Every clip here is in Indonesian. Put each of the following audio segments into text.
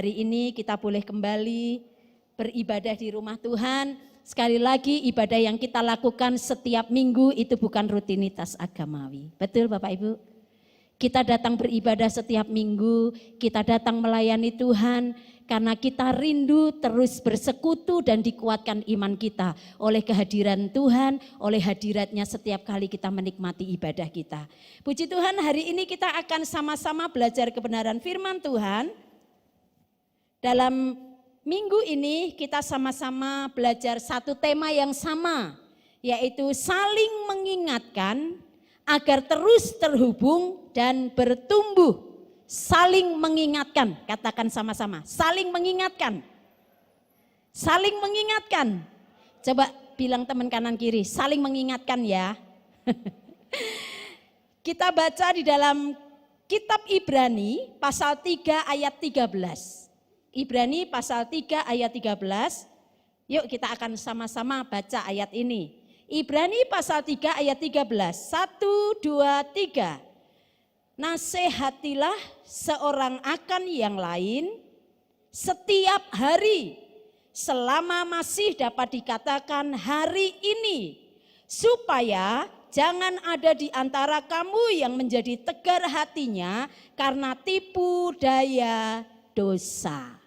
Hari ini kita boleh kembali beribadah di rumah Tuhan. Sekali lagi ibadah yang kita lakukan setiap minggu itu bukan rutinitas agamawi. Betul Bapak Ibu? Kita datang beribadah setiap minggu, kita datang melayani Tuhan karena kita rindu terus bersekutu dan dikuatkan iman kita oleh kehadiran Tuhan, oleh hadiratnya setiap kali kita menikmati ibadah kita. Puji Tuhan, hari ini kita akan sama-sama belajar kebenaran firman Tuhan. Dalam minggu ini kita sama-sama belajar satu tema yang sama, yaitu saling mengingatkan agar terus terhubung dan bertumbuh. Saling mengingatkan, katakan sama-sama, saling mengingatkan. Saling mengingatkan. Coba bilang teman kanan kiri, saling mengingatkan ya. Kita baca di dalam kitab Ibrani pasal 3 ayat 13. Ibrani pasal 3 ayat 13, yuk kita akan sama-sama baca ayat ini. Ibrani pasal 3 ayat 13, 1, 2, 3. Nasihatilah seorang akan yang lain setiap hari, selama masih dapat dikatakan hari ini, supaya jangan ada di antara kamu yang menjadi tegar hatinya karena tipu daya dosa.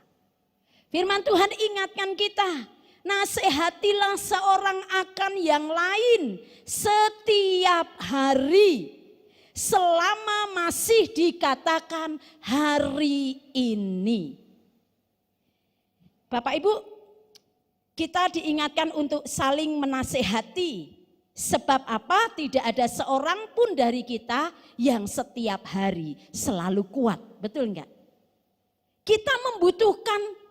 Firman Tuhan ingatkan kita, nasihatilah seorang akan yang lain setiap hari, selama masih dikatakan hari ini. Bapak Ibu, kita diingatkan untuk saling menasihati. Sebab apa? Tidak ada seorang pun dari kita yang setiap hari selalu kuat. Betul enggak? Kita membutuhkan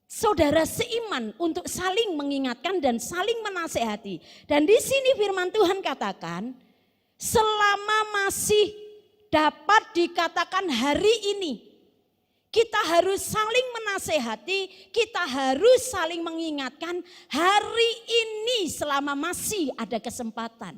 saudara seiman untuk saling mengingatkan dan saling menasehati. Dan di sini firman Tuhan katakan, selama masih dapat dikatakan hari ini, kita harus saling menasehati, kita harus saling mengingatkan hari ini selama masih ada kesempatan.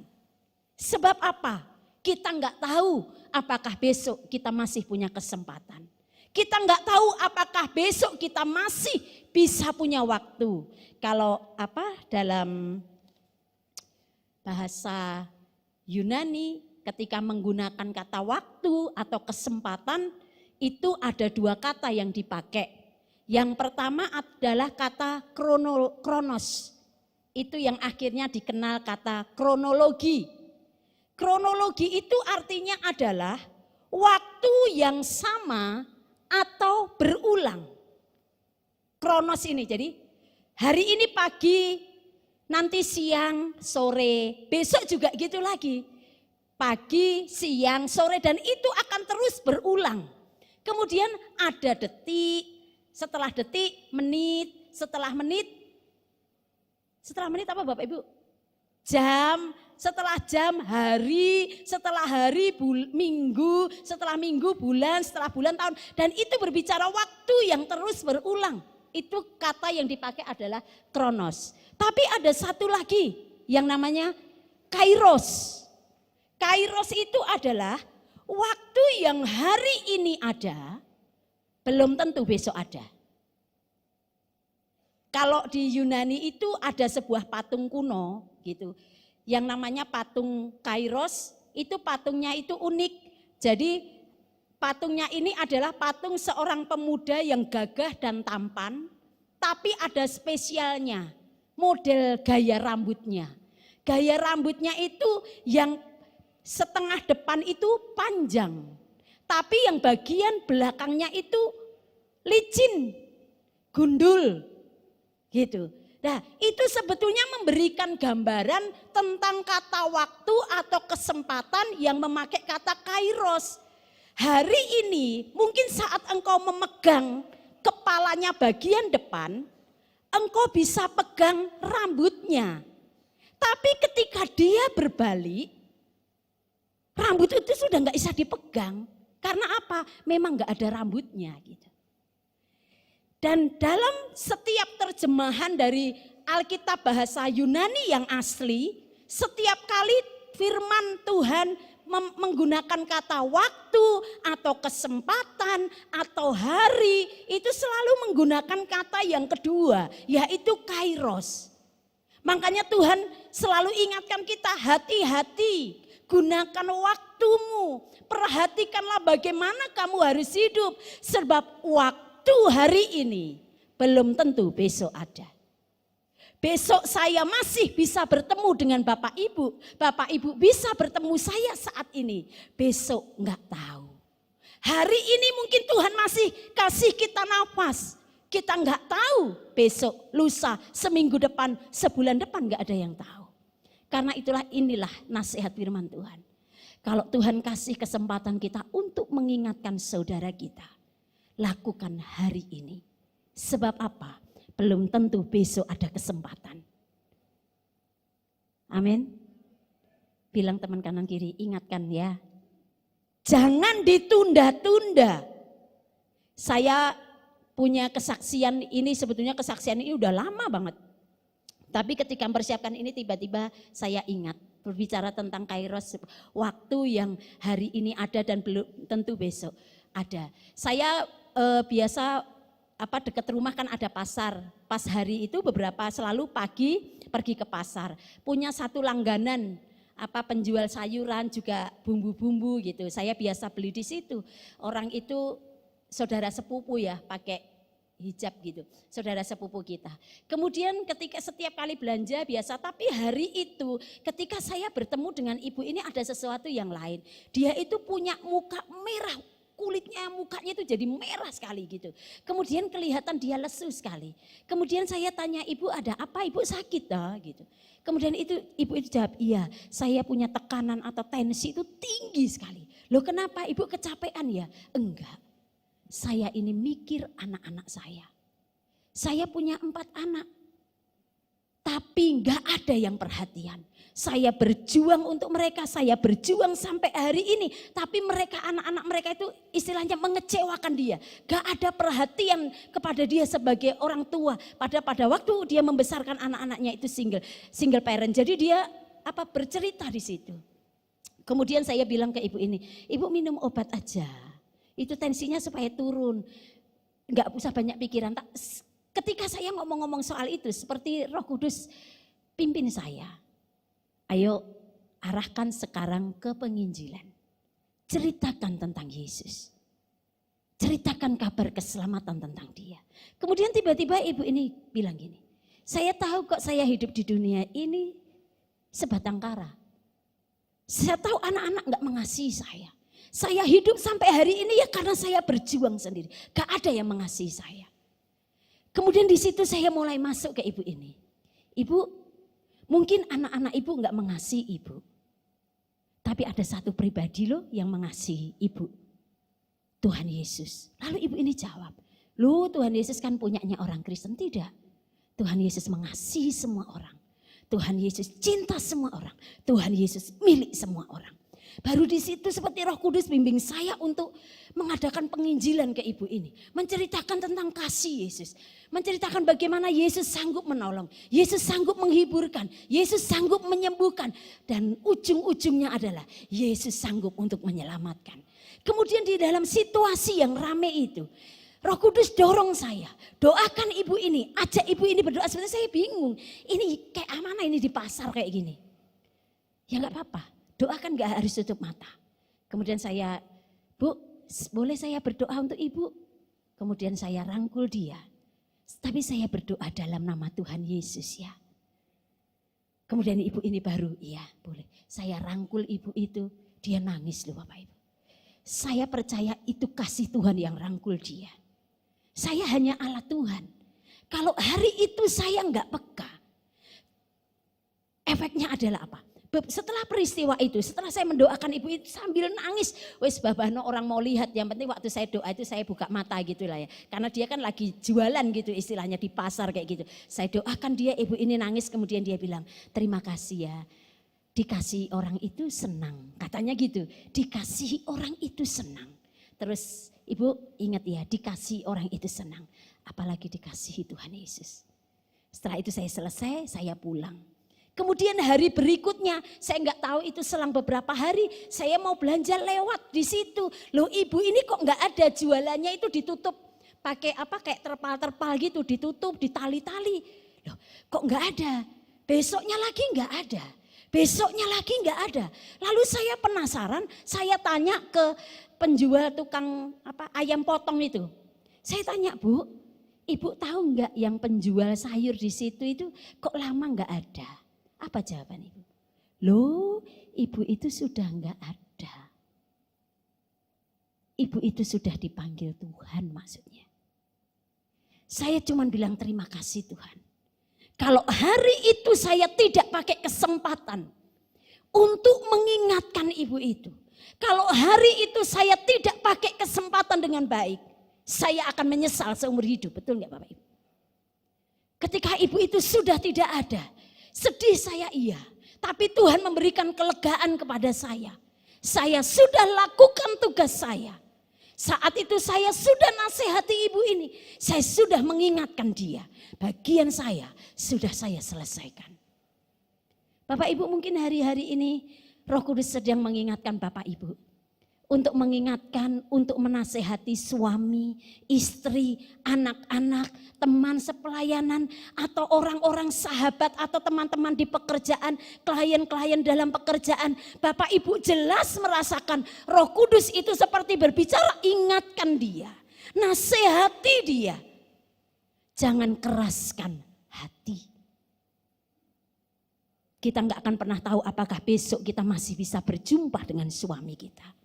Sebab apa? Kita enggak tahu apakah besok kita masih punya kesempatan. Kita enggak tahu apakah besok kita masih bisa punya waktu. Kalau dalam bahasa Yunani ketika menggunakan kata waktu atau kesempatan itu ada dua kata yang dipakai. Yang pertama adalah kata kronos. Itu yang akhirnya dikenal kata kronologi. Kronologi itu artinya adalah waktu yang sama atau berulang. Kronos ini, jadi hari ini pagi, nanti siang, sore, besok juga gitu lagi. Pagi, siang, sore, dan itu akan terus berulang. Kemudian ada detik, setelah detik, menit, setelah menit apa Bapak Ibu? Jam, setelah jam, hari, setelah hari, minggu, setelah minggu, bulan, setelah bulan, tahun. Dan itu berbicara waktu yang terus berulang. Itu kata yang dipakai adalah kronos. Tapi ada satu lagi yang namanya kairos. Kairos itu adalah waktu yang hari ini ada, belum tentu besok ada. Kalau di Yunani itu ada sebuah patung kuno gitu. Yang namanya patung Kairos, itu patungnya itu unik. Jadi patungnya ini adalah patung seorang pemuda yang gagah dan tampan, tapi ada spesialnya, model gaya rambutnya. Gaya rambutnya itu yang setengah depan itu panjang, tapi yang bagian belakangnya itu licin, gundul gitu. Nah, itu sebetulnya memberikan gambaran tentang kata waktu atau kesempatan yang memakai kata kairos. Hari ini mungkin saat engkau memegang kepalanya bagian depan, engkau bisa pegang rambutnya. Tapi ketika dia berbalik, rambut itu sudah nggak bisa dipegang. Karena apa? Memang nggak ada rambutnya gitu. Dan dalam setiap terjemahan dari Alkitab bahasa Yunani yang asli, setiap kali firman Tuhan menggunakan kata waktu atau kesempatan atau hari, itu selalu menggunakan kata yang kedua, yaitu kairos. Makanya Tuhan selalu ingatkan kita, hati-hati, gunakan waktumu, perhatikanlah bagaimana kamu harus hidup, sebab waktu hari ini belum tentu besok ada. Besok saya masih bisa bertemu dengan Bapak Ibu bisa bertemu saya saat ini, besok enggak tahu. Hari ini mungkin Tuhan masih kasih kita nafas, kita enggak tahu besok, lusa, seminggu depan, sebulan depan enggak ada yang tahu. Karena inilah nasihat firman Tuhan. Kalau Tuhan kasih kesempatan kita untuk mengingatkan saudara kita, lakukan hari ini. Sebab apa? Belum tentu besok ada kesempatan. Amin. Bilang teman kanan kiri, ingatkan ya. Jangan ditunda-tunda. Saya punya kesaksian ini, sebetulnya kesaksian ini udah lama banget. Tapi ketika mempersiapkan ini tiba-tiba saya ingat. Berbicara tentang kairos, waktu yang hari ini ada dan belum tentu besok ada. Saya biasa dekat rumah kan ada pasar. Pas hari itu beberapa selalu pagi pergi ke pasar. Punya satu langganan penjual sayuran juga bumbu-bumbu gitu. Saya biasa beli di situ. Orang itu saudara sepupu ya, pakai hijab gitu. Saudara sepupu kita. Kemudian ketika setiap kali belanja biasa, tapi hari itu ketika saya bertemu dengan ibu ini ada sesuatu yang lain. Dia itu punya muka merah, kulitnya, mukanya itu jadi merah sekali gitu. Kemudian kelihatan dia lesu sekali. Kemudian saya tanya, ibu ada apa? Ibu sakit gitu. Kemudian ibu itu jawab, iya saya punya tekanan atau tensi itu tinggi sekali. Loh kenapa? Ibu kecapean ya? Enggak. Saya ini mikir anak-anak saya. Saya punya 4 anak. Tapi enggak ada yang perhatian. Saya berjuang untuk mereka, saya berjuang sampai hari ini. Tapi mereka, anak-anak mereka itu istilahnya mengecewakan dia. Gak ada perhatian kepada dia sebagai orang tua. Pada waktu dia membesarkan anak-anaknya itu single parent. Jadi dia bercerita di situ. Kemudian saya bilang ke ibu ini, ibu minum obat aja. Itu tensinya supaya turun. Gak usah banyak pikiran. Ketika saya ngomong-ngomong soal itu, seperti Roh Kudus pimpin saya. Ayo arahkan sekarang ke penginjilan. Ceritakan tentang Yesus. Ceritakan kabar keselamatan tentang dia. Kemudian tiba-tiba ibu ini bilang gini. Saya tahu kok saya hidup di dunia ini sebatang kara. Saya tahu anak-anak gak mengasihi saya. Saya hidup sampai hari ini ya karena saya berjuang sendiri. Gak ada yang mengasihi saya. Kemudian di situ saya mulai masuk ke ibu ini. Ibu, mungkin anak-anak ibu gak mengasihi ibu. Tapi ada satu pribadi loh yang mengasihi ibu. Tuhan Yesus. Lalu ibu ini jawab, loh Tuhan Yesus kan punyanya orang Kristen. Tidak. Tuhan Yesus mengasihi semua orang. Tuhan Yesus cinta semua orang. Tuhan Yesus milik semua orang. Baru di situ seperti Roh Kudus bimbing saya untuk mengadakan penginjilan ke ibu ini. Menceritakan tentang kasih Yesus. Menceritakan bagaimana Yesus sanggup menolong. Yesus sanggup menghiburkan. Yesus sanggup menyembuhkan. Dan ujung-ujungnya adalah Yesus sanggup untuk menyelamatkan. Kemudian di dalam situasi yang rame itu, Roh Kudus dorong saya, doakan ibu ini, ajak ibu ini berdoa. Sebenarnya saya bingung, ini kayak mana ini di pasar kayak gini. Ya gak apa-apa. Doakan gak harus tutup mata. Kemudian saya, Bu, boleh saya berdoa untuk ibu? Kemudian saya rangkul dia. Tapi saya berdoa dalam nama Tuhan Yesus ya. Kemudian ibu ini baru, iya boleh. Saya rangkul ibu itu, dia nangis loh Bapak Ibu. Saya percaya itu kasih Tuhan yang rangkul dia. Saya hanya alat Tuhan. Kalau hari itu saya gak peka, efeknya adalah apa? Setelah peristiwa itu, setelah saya mendoakan ibu itu sambil nangis, wes babano orang mau lihat, yang penting waktu saya doa itu saya buka mata gitu lah ya. Karena dia kan lagi jualan gitu istilahnya di pasar kayak gitu. Saya doakan dia, ibu ini nangis, kemudian dia bilang, terima kasih ya, dikasih orang itu senang. Katanya gitu, dikasihi orang itu senang. Terus ibu ingat ya, dikasihi orang itu senang. Apalagi dikasihi Tuhan Yesus. Setelah itu saya selesai, saya pulang. Kemudian hari berikutnya, saya nggak tahu itu selang beberapa hari, saya mau belanja lewat di situ. Loh ibu ini kok nggak ada, jualannya itu ditutup pakai apa, kayak terpal-terpal gitu, ditutup, ditali-tali. Loh kok nggak ada, besoknya lagi nggak ada, besoknya lagi nggak ada. Lalu saya penasaran, saya tanya ke penjual tukang apa ayam potong itu. Saya tanya, Bu, ibu tahu nggak yang penjual sayur di situ itu kok lama nggak ada? Apa jawaban ibu? Loh, ibu itu sudah enggak ada. Ibu itu sudah dipanggil Tuhan maksudnya. Saya cuma bilang terima kasih Tuhan. Kalau hari itu saya tidak pakai kesempatan untuk mengingatkan ibu itu. Kalau hari itu saya tidak pakai kesempatan dengan baik, saya akan menyesal seumur hidup. Betul enggak Bapak Ibu? Ketika ibu itu sudah tidak ada, sedih saya iya, tapi Tuhan memberikan kelegaan kepada saya. Saya sudah lakukan tugas saya. Saat itu saya sudah nasihati ibu ini. Saya sudah mengingatkan dia. Bagian saya sudah saya selesaikan. Bapak Ibu mungkin hari-hari ini Roh Kudus sedang mengingatkan Bapak Ibu. Untuk mengingatkan, untuk menasehati suami, istri, anak-anak, teman sepelayanan, atau orang-orang sahabat atau teman-teman di pekerjaan, klien-klien dalam pekerjaan. Bapak Ibu jelas merasakan Roh Kudus itu seperti berbicara, ingatkan dia, nasihati dia. Jangan keraskan hati. Kita nggak akan pernah tahu apakah besok kita masih bisa berjumpa dengan suami kita.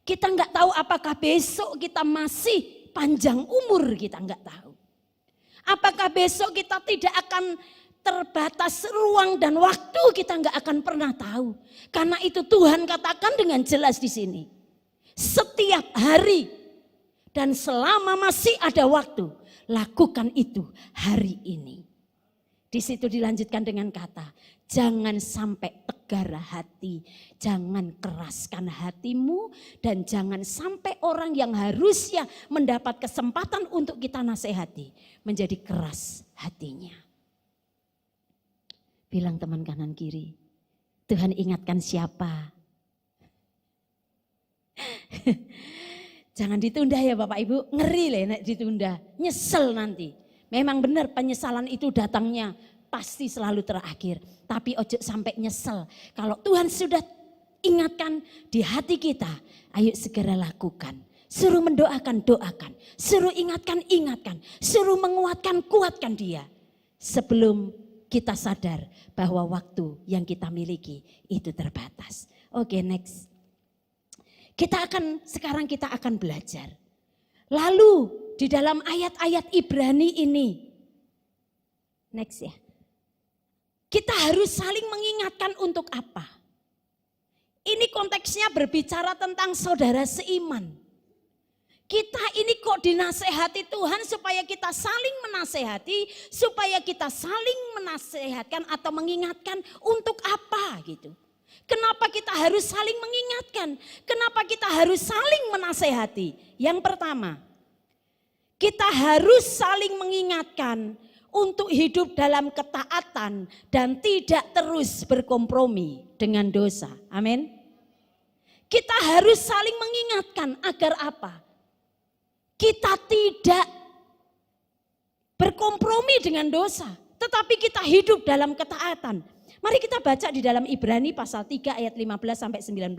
Kita nggak tahu apakah besok kita masih panjang umur, kita nggak tahu. Apakah besok kita tidak akan terbatas ruang dan waktu, kita nggak akan pernah tahu. Karena itu Tuhan katakan dengan jelas di sini. Setiap hari dan selama masih ada waktu, lakukan itu hari ini. Di situ dilanjutkan dengan kata, jangan sampai tegar hati, jangan keraskan hatimu, dan jangan sampai orang yang harusnya mendapat kesempatan untuk kita nasihati menjadi keras hatinya. Bilang teman kanan kiri, Tuhan ingatkan siapa? Jangan ditunda ya Bapak Ibu, ngeri lah nek ditunda, nyesel nanti. Memang benar penyesalan itu datangnya pasti selalu terakhir. Tapi ojo sampai nyesel. Kalau Tuhan sudah ingatkan di hati kita, ayo segera lakukan. Suruh mendoakan, doakan. Suruh ingatkan, ingatkan. Suruh menguatkan, kuatkan dia. Sebelum kita sadar bahwa waktu yang kita miliki itu terbatas. Oke, next. Sekarang kita akan belajar. Lalu di dalam ayat-ayat Ibrani ini, next ya, kita harus saling mengingatkan untuk apa? Ini konteksnya berbicara tentang saudara seiman. Kita ini kok dinasehati Tuhan supaya kita saling menasehati, supaya kita saling menasehatkan atau mengingatkan untuk apa gitu. Kenapa kita harus saling mengingatkan? Kenapa kita harus saling menasehati? Yang pertama, kita harus saling mengingatkan untuk hidup dalam ketaatan dan tidak terus berkompromi dengan dosa. Amin. Kita harus saling mengingatkan agar apa? Kita tidak berkompromi dengan dosa, tetapi kita hidup dalam ketaatan. Mari kita baca di dalam Ibrani pasal 3 ayat 15 sampai 19.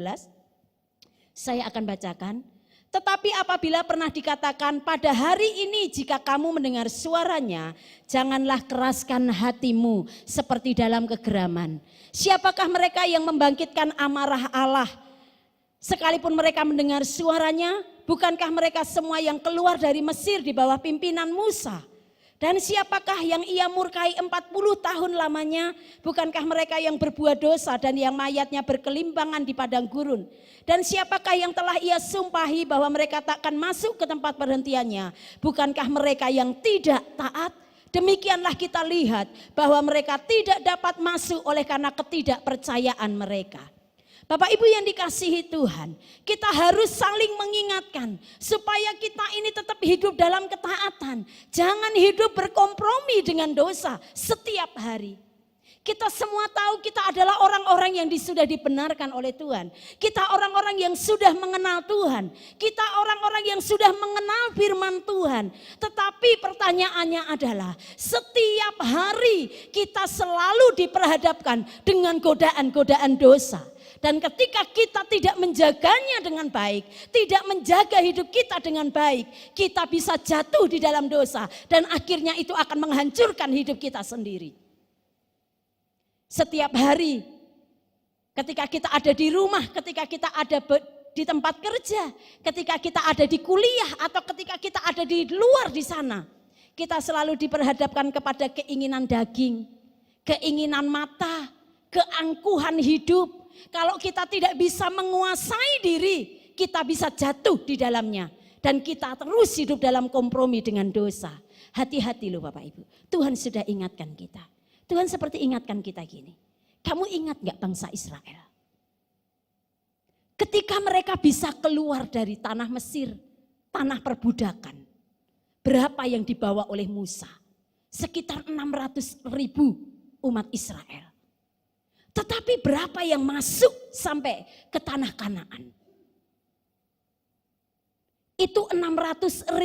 Saya akan bacakan. Tetapi apabila pernah dikatakan pada hari ini jika kamu mendengar suaranya, janganlah keraskan hatimu seperti dalam kegeraman. Siapakah mereka yang membangkitkan amarah Allah? Sekalipun mereka mendengar suaranya, bukankah mereka semua yang keluar dari Mesir di bawah pimpinan Musa? Dan siapakah yang ia murkai 40 tahun lamanya? Bukankah mereka yang berbuat dosa dan yang mayatnya berkelimpangan di padang gurun? Dan siapakah yang telah ia sumpahi bahwa mereka takkan masuk ke tempat perhentiannya? Bukankah mereka yang tidak taat? Demikianlah kita lihat bahwa mereka tidak dapat masuk oleh karena ketidakpercayaan mereka. Bapak Ibu yang dikasihi Tuhan, kita harus saling mengingatkan supaya kita ini tetap hidup dalam ketaatan. Jangan hidup berkompromi dengan dosa setiap hari. Kita semua tahu kita adalah orang-orang yang sudah dibenarkan oleh Tuhan. Kita orang-orang yang sudah mengenal Tuhan. Kita orang-orang yang sudah mengenal firman Tuhan. Tetapi pertanyaannya adalah setiap hari kita selalu diperhadapkan dengan godaan-godaan dosa. Dan ketika kita tidak menjaganya dengan baik, tidak menjaga hidup kita dengan baik, kita bisa jatuh di dalam dosa. Dan akhirnya itu akan menghancurkan hidup kita sendiri. Setiap hari, ketika kita ada di rumah, ketika kita ada di tempat kerja, ketika kita ada di kuliah, atau ketika kita ada di luar di sana, kita selalu diperhadapkan kepada keinginan daging, keinginan mata, keangkuhan hidup. Kalau kita tidak bisa menguasai diri, kita bisa jatuh di dalamnya. Dan kita terus hidup dalam kompromi dengan dosa. Hati-hati loh Bapak Ibu, Tuhan sudah ingatkan kita. Tuhan seperti ingatkan kita gini, kamu ingat gak bangsa Israel? Ketika mereka bisa keluar dari tanah Mesir, tanah perbudakan, berapa yang dibawa oleh Musa? Sekitar 600.000 umat Israel. Tetapi berapa yang masuk sampai ke tanah Kanaan? Itu 600.000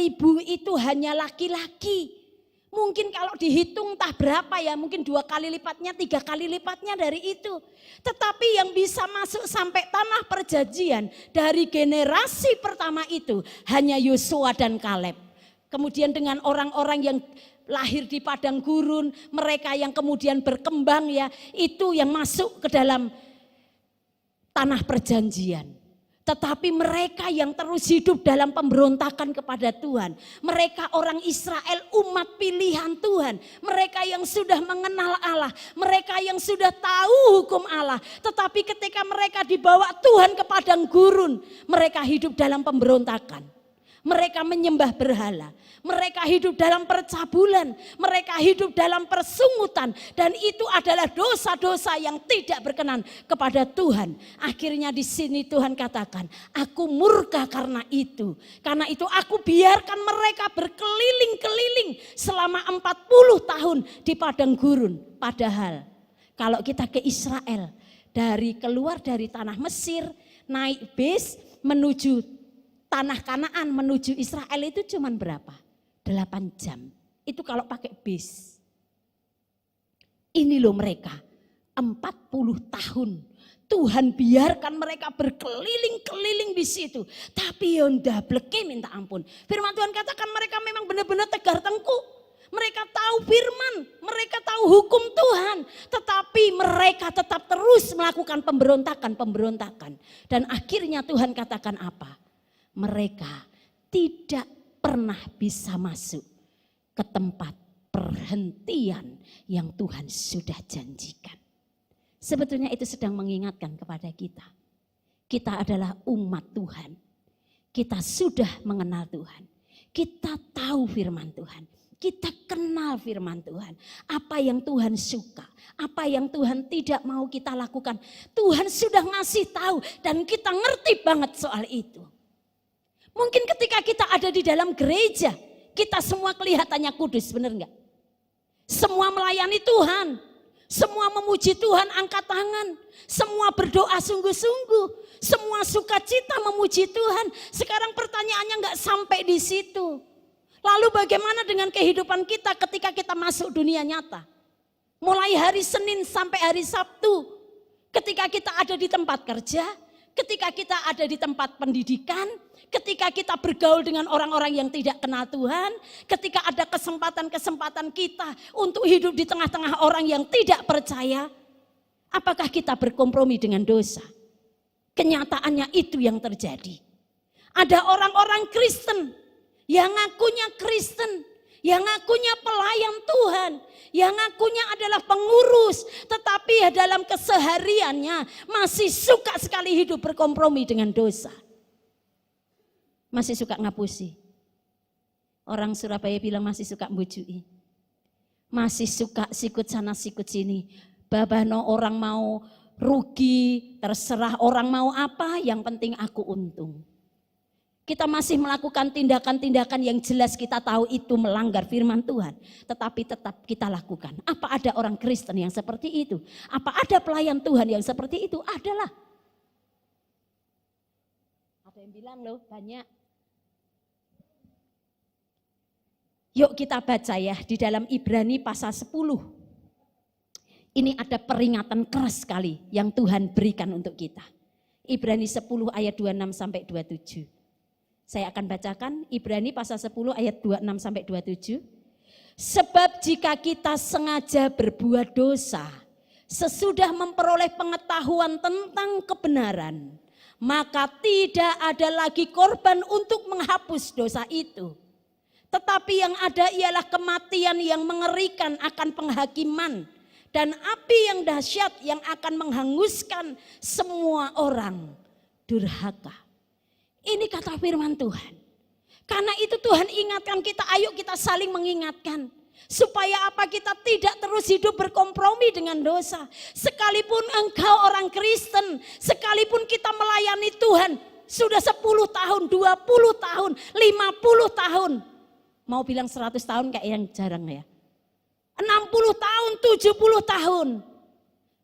itu hanya laki-laki. Mungkin kalau dihitung entah berapa ya, mungkin 2 kali lipatnya, 3 kali lipatnya dari itu. Tetapi yang bisa masuk sampai tanah perjanjian dari generasi pertama itu hanya Yosua dan Kaleb. Kemudian dengan orang-orang yang lahir di padang gurun, mereka yang kemudian berkembang ya, itu yang masuk ke dalam tanah perjanjian. Tetapi mereka yang terus hidup dalam pemberontakan kepada Tuhan. Mereka orang Israel, umat pilihan Tuhan. Mereka yang sudah mengenal Allah. Mereka yang sudah tahu hukum Allah. Tetapi ketika mereka dibawa Tuhan ke padang gurun, mereka hidup dalam pemberontakan. Mereka menyembah berhala, mereka hidup dalam percabulan, mereka hidup dalam persungutan. Dan itu adalah dosa-dosa yang tidak berkenan kepada Tuhan. Akhirnya di sini Tuhan katakan, aku murka karena itu. Karena itu aku biarkan mereka berkeliling-keliling selama 40 tahun di padang gurun. Padahal kalau kita ke Israel, keluar dari tanah Mesir, naik bis menuju tanah Kanaan menuju Israel itu cuma berapa? 8 jam. Itu kalau pakai bis. Ini loh mereka 40 tahun. Tuhan biarkan mereka berkeliling-keliling di situ. Tapi ya ndableke minta ampun. Firman Tuhan katakan mereka memang benar-benar tegar tengkuk. Mereka tahu firman, mereka tahu hukum Tuhan. Tetapi mereka tetap terus melakukan pemberontakan. Dan akhirnya Tuhan katakan apa? Mereka tidak pernah bisa masuk ke tempat perhentian yang Tuhan sudah janjikan. Sebetulnya itu sedang mengingatkan kepada kita. Kita adalah umat Tuhan. Kita sudah mengenal Tuhan. Kita tahu firman Tuhan. Kita kenal firman Tuhan. Apa yang Tuhan suka, apa yang Tuhan tidak mau kita lakukan. Tuhan sudah ngasih tahu dan kita ngerti banget soal itu. Mungkin ketika kita ada di dalam gereja, kita semua kelihatannya kudus, benar enggak? Semua melayani Tuhan, semua memuji Tuhan, angkat tangan, semua berdoa sungguh-sungguh, semua sukacita memuji Tuhan. Sekarang pertanyaannya enggak sampai di situ. Lalu bagaimana dengan kehidupan kita ketika kita masuk dunia nyata? Mulai hari Senin sampai hari Sabtu, ketika kita ada di tempat kerja, ketika kita ada di tempat pendidikan, ketika kita bergaul dengan orang-orang yang tidak kenal Tuhan, ketika ada kesempatan-kesempatan kita untuk hidup di tengah-tengah orang yang tidak percaya, apakah kita berkompromi dengan dosa? Kenyataannya itu yang terjadi. Ada orang-orang Kristen yang ngakunya Kristen, yang ngakunya pelayan Tuhan, yang ngakunya adalah pengurus, tetapi ya dalam kesehariannya masih suka sekali hidup berkompromi dengan dosa. Masih suka ngapusi. Orang Surabaya bilang masih suka mbujui. Masih suka sikut sana sikut sini. Babano orang mau rugi, terserah orang mau apa, yang penting aku untung. Kita masih melakukan tindakan-tindakan yang jelas kita tahu itu melanggar firman Tuhan. Tetapi tetap kita lakukan. Apa ada orang Kristen yang seperti itu? Apa ada pelayan Tuhan yang seperti itu? Adalah. Ada yang bilang loh banyak. Yuk kita baca ya di dalam Ibrani pasal 10. Ini ada peringatan keras sekali yang Tuhan berikan untuk kita. Ibrani 10 ayat 26 sampai 27. Saya akan bacakan Ibrani pasal 10 ayat 26 sampai 27. Sebab jika kita sengaja berbuat dosa, sesudah memperoleh pengetahuan tentang kebenaran, maka tidak ada lagi korban untuk menghapus dosa itu. Tetapi yang ada ialah kematian yang mengerikan akan penghakiman dan api yang dahsyat yang akan menghanguskan semua orang durhaka. Ini kata firman Tuhan. Karena itu Tuhan ingatkan kita, ayo kita saling mengingatkan. Supaya apa, kita tidak terus hidup berkompromi dengan dosa. Sekalipun engkau orang Kristen, sekalipun kita melayani Tuhan, sudah 10 tahun, 20 tahun, 50 tahun. Mau bilang 100 tahun kayak yang jarang ya. 60 tahun, 70 tahun.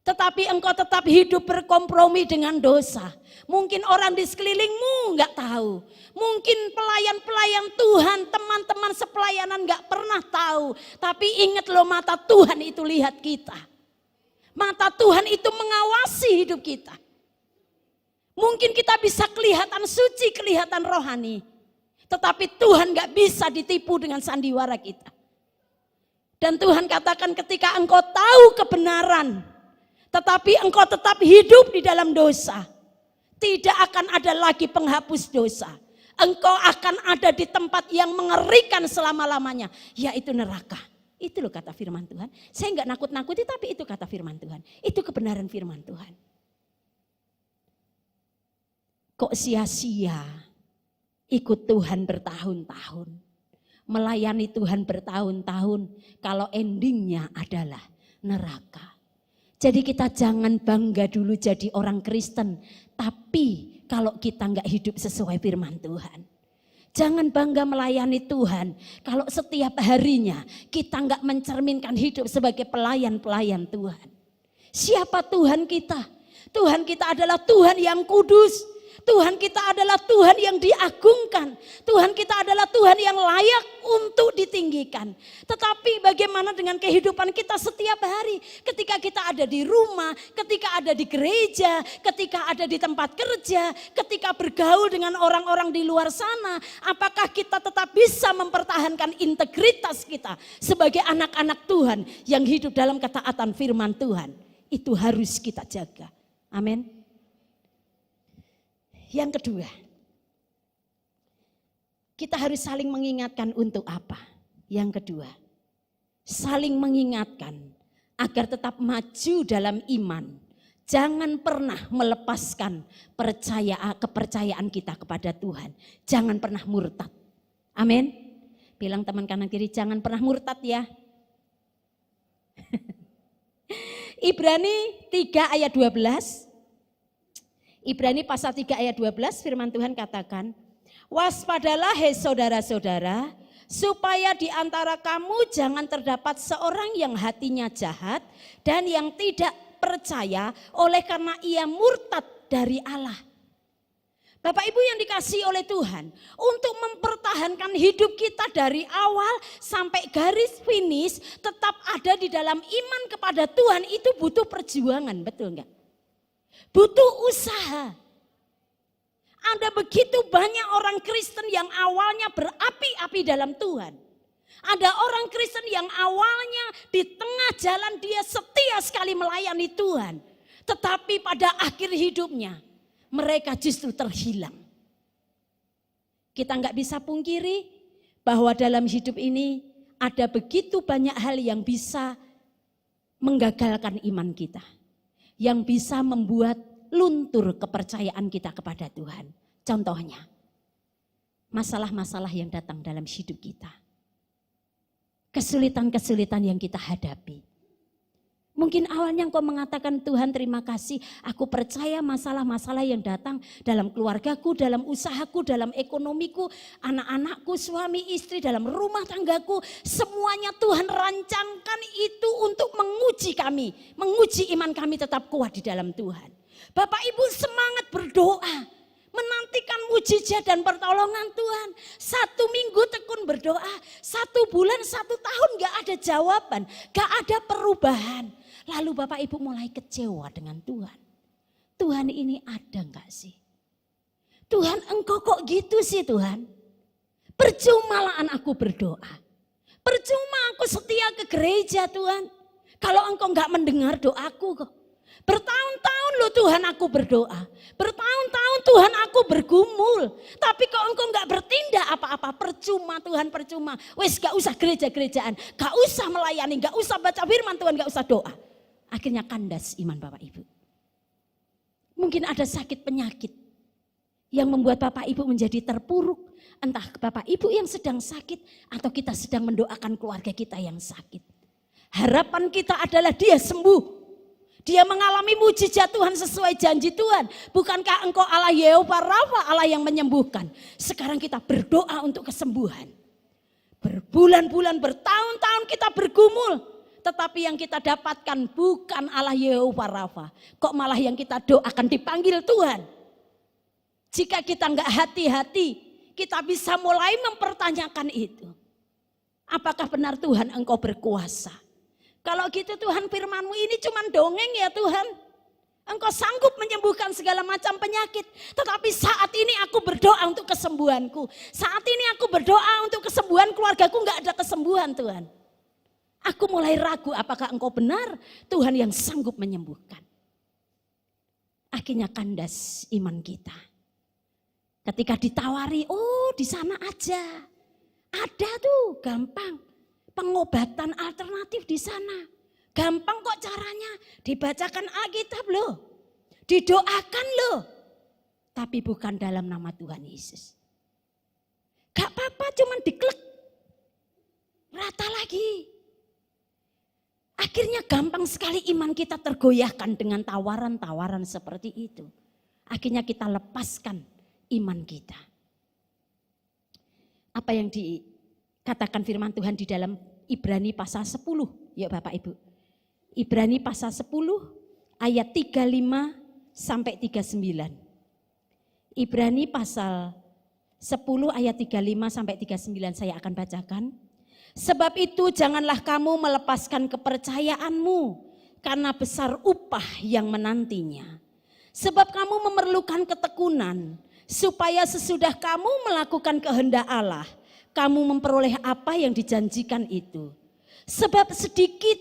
Tetapi engkau tetap hidup berkompromi dengan dosa. Mungkin orang di sekelilingmu nggak tahu. Mungkin pelayan-pelayan Tuhan, teman-teman sepelayanan nggak pernah tahu. Tapi ingat loh, mata Tuhan itu lihat kita. Mata Tuhan itu mengawasi hidup kita. Mungkin kita bisa kelihatan suci, kelihatan rohani. Tetapi Tuhan nggak bisa ditipu dengan sandiwara kita. Dan Tuhan katakan ketika engkau tahu kebenaran, tetapi engkau tetap hidup di dalam dosa, tidak akan ada lagi penghapus dosa. Engkau akan ada di tempat yang mengerikan selama-lamanya, yaitu neraka. Itu loh kata firman Tuhan. Saya enggak nakut-nakuti, tapi itu kata firman Tuhan. Itu kebenaran firman Tuhan. Kok sia-sia ikut Tuhan bertahun-tahun, melayani Tuhan bertahun-tahun, kalau endingnya adalah neraka. Jadi kita jangan bangga dulu jadi orang Kristen, tapi kalau kita enggak hidup sesuai firman Tuhan. Jangan bangga melayani Tuhan kalau setiap harinya kita enggak mencerminkan hidup sebagai pelayan-pelayan Tuhan. Siapa Tuhan kita? Tuhan kita adalah Tuhan yang kudus. Tuhan kita adalah Tuhan yang diagungkan. Tuhan kita adalah Tuhan yang layak untuk ditinggikan. Tetapi bagaimana dengan kehidupan kita setiap hari? Ketika kita ada di rumah, ketika ada di gereja, ketika ada di tempat kerja, ketika bergaul dengan orang-orang di luar sana. Apakah kita tetap bisa mempertahankan integritas kita sebagai anak-anak Tuhan yang hidup dalam ketaatan firman Tuhan? Itu harus kita jaga. Amin. Yang kedua, kita harus saling mengingatkan untuk apa? Yang kedua, saling mengingatkan agar tetap maju dalam iman. Jangan pernah melepaskan kepercayaan kita kepada Tuhan. Jangan pernah murtad. Amin. Bilang teman kanan kiri, jangan pernah murtad ya. Ibrani 3 ayat 12. Ibrani pasal 3 ayat 12 firman Tuhan katakan, waspadalah hai saudara-saudara, supaya di antara kamu jangan terdapat seorang yang hatinya jahat dan yang tidak percaya oleh karena ia murtad dari Allah. Bapak Ibu yang dikasihi oleh Tuhan, untuk mempertahankan hidup kita dari awal sampai garis finish tetap ada di dalam iman kepada Tuhan, itu butuh perjuangan, betul enggak? Butuh usaha. Ada begitu banyak orang Kristen yang awalnya berapi-api dalam Tuhan. Ada orang Kristen yang awalnya di tengah jalan dia setia sekali melayani Tuhan. Tetapi pada akhir hidupnya mereka justru terhilang. Kita nggak bisa pungkiri bahwa dalam hidup ini ada begitu banyak hal yang bisa menggagalkan iman kita. Yang bisa membuat luntur kepercayaan kita kepada Tuhan. Contohnya, masalah-masalah yang datang dalam hidup kita. Kesulitan-kesulitan yang kita hadapi. Mungkin awalnya engkau mengatakan, Tuhan terima kasih, aku percaya masalah-masalah yang datang dalam keluargaku, dalam usahaku, dalam ekonomiku, anak-anakku, suami, istri, dalam rumah tanggaku. Semuanya Tuhan rancangkan itu untuk menguji kami, menguji iman kami tetap kuat di dalam Tuhan. Bapak Ibu semangat berdoa, menantikan mujizat dan pertolongan Tuhan. 1 minggu tekun berdoa, 1 bulan, 1 tahun gak ada jawaban, gak ada perubahan. Lalu Bapak Ibu mulai kecewa dengan Tuhan. Tuhan ini ada gak sih? Tuhan engkau kok gitu sih Tuhan? Percumalah aku berdoa. Percuma aku setia ke gereja Tuhan. Kalau engkau gak mendengar doaku kok. Bertahun-tahun loh Tuhan aku berdoa. Bertahun-tahun Tuhan aku bergumul. Tapi kok engkau gak bertindak apa-apa. Percuma Tuhan, percuma. Wes gak usah gereja-gerejaan. Gak usah melayani, gak usah baca firman Tuhan, gak usah doa. Akhirnya kandas iman Bapak Ibu. Mungkin ada sakit penyakit yang membuat Bapak Ibu menjadi terpuruk. Entah Bapak Ibu yang sedang sakit atau kita sedang mendoakan keluarga kita yang sakit. Harapan kita adalah dia sembuh. Dia mengalami mujizat Tuhan sesuai janji Tuhan. Bukankah engkau Allah Yehova Rafa, Allah yang menyembuhkan. Sekarang kita berdoa untuk kesembuhan. Berbulan-bulan, bertahun-tahun kita bergumul. Tetapi yang kita dapatkan bukan Allah Yehova Rafa. Kok malah yang kita doakan dipanggil Tuhan. Jika kita enggak hati-hati, kita bisa mulai mempertanyakan itu. Apakah benar Tuhan engkau berkuasa? Kalau gitu Tuhan firman-Mu ini cuma dongeng ya Tuhan. Engkau sanggup menyembuhkan segala macam penyakit. Tetapi saat ini aku berdoa untuk kesembuhanku. Saat ini aku berdoa untuk kesembuhan keluargaku, enggak ada kesembuhan Tuhan. Aku mulai ragu apakah engkau benar Tuhan yang sanggup menyembuhkan. Akhirnya kandas iman kita. Ketika ditawari, oh di sana aja. Ada tuh gampang. Pengobatan alternatif di sana. Gampang kok caranya. Dibacakan Alkitab loh. Didoakan loh. Tapi bukan dalam nama Tuhan Yesus. Gak apa-apa cuman diklek. Rata lagi. Akhirnya gampang sekali iman kita tergoyahkan dengan tawaran-tawaran seperti itu. Akhirnya kita lepaskan iman kita. Apa yang dikatakan firman Tuhan di dalam Ibrani pasal 10, ya Bapak Ibu. Ibrani pasal 10 ayat 35 sampai 39. Ibrani pasal 10 ayat 35 sampai 39 saya akan bacakan. Sebab itu janganlah kamu melepaskan kepercayaanmu karena besar upah yang menantinya. Sebab kamu memerlukan ketekunan supaya sesudah kamu melakukan kehendak Allah, kamu memperoleh apa yang dijanjikan itu. Sebab sedikit,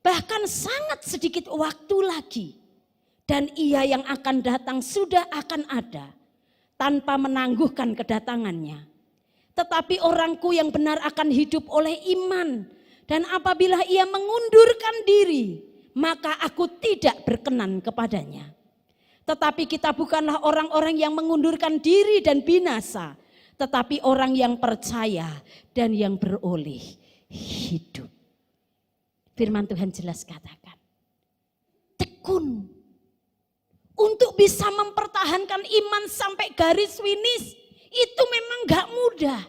bahkan sangat sedikit waktu lagi dan ia yang akan datang sudah akan ada tanpa menangguhkan kedatangannya. Tetapi orangku yang benar akan hidup oleh iman. Dan apabila ia mengundurkan diri, maka aku tidak berkenan kepadanya. Tetapi kita bukanlah orang-orang yang mengundurkan diri dan binasa. Tetapi orang yang percaya dan yang beroleh hidup. Firman Tuhan jelas katakan. Tekun. Untuk bisa mempertahankan iman sampai garis finish. Itu memang gak mudah.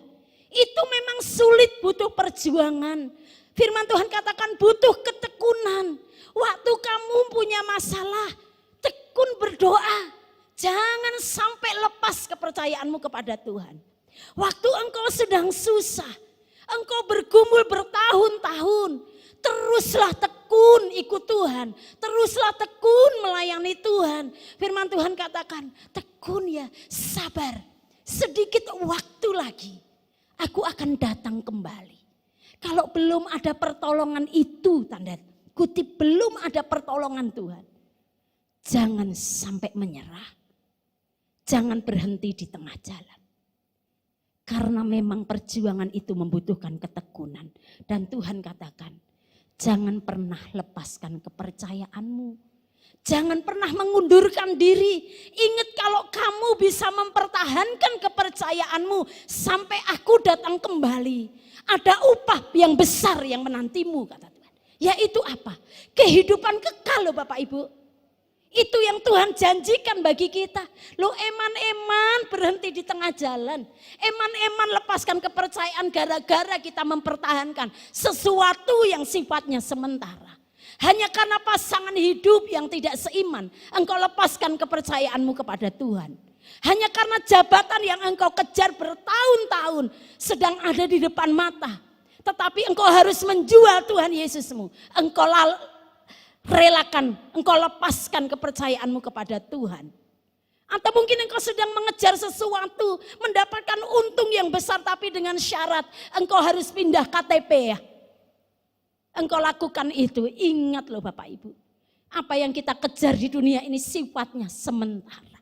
Itu memang sulit, butuh perjuangan. Firman Tuhan katakan butuh ketekunan. Waktu kamu punya masalah, tekun berdoa. Jangan sampai lepas kepercayaanmu kepada Tuhan. Waktu engkau sedang susah, engkau bergumul bertahun-tahun, teruslah tekun ikut Tuhan. Teruslah tekun melayani Tuhan. Firman Tuhan katakan, tekun ya, sabar. Sedikit waktu lagi, aku akan datang kembali. Kalau belum ada pertolongan itu, tanda kutip belum ada pertolongan Tuhan. Jangan sampai menyerah. Jangan berhenti di tengah jalan. Karena memang perjuangan itu membutuhkan ketekunan. Dan Tuhan katakan, jangan pernah lepaskan kepercayaanmu. Jangan pernah mengundurkan diri. Ingat kalau kamu bisa mempertahankan kepercayaanmu sampai aku datang kembali. Ada upah yang besar yang menantimu kata Tuhan. Yaitu apa? Kehidupan kekal loh Bapak Ibu. Itu yang Tuhan janjikan bagi kita. Loh eman-eman berhenti di tengah jalan. Eman-eman lepaskan kepercayaan gara-gara kita mempertahankan sesuatu yang sifatnya sementara. Hanya karena pasangan hidup yang tidak seiman, engkau lepaskan kepercayaanmu kepada Tuhan. Hanya karena jabatan yang engkau kejar bertahun-tahun sedang ada di depan mata. Tetapi engkau harus menjual Tuhan Yesusmu. Engkau relakan, engkau lepaskan kepercayaanmu kepada Tuhan. Atau mungkin engkau sedang mengejar sesuatu, mendapatkan untung yang besar tapi dengan syarat engkau harus pindah KTP ya. Engkau lakukan itu, ingat loh Bapak Ibu. Apa yang kita kejar di dunia ini sifatnya sementara.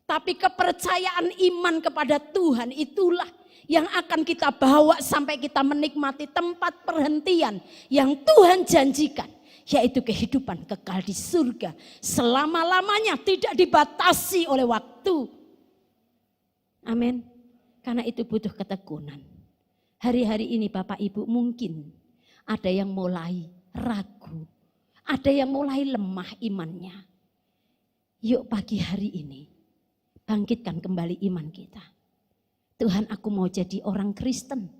Tapi kepercayaan iman kepada Tuhan itulah yang akan kita bawa sampai kita menikmati tempat perhentian yang Tuhan janjikan. Yaitu kehidupan kekal di surga. Selama-lamanya tidak dibatasi oleh waktu. Amin. Karena itu butuh ketekunan. Hari-hari ini Bapak Ibu mungkin ada yang mulai ragu. Ada yang mulai lemah imannya. Yuk pagi hari ini bangkitkan kembali iman kita. Tuhan, aku mau jadi orang Kristen.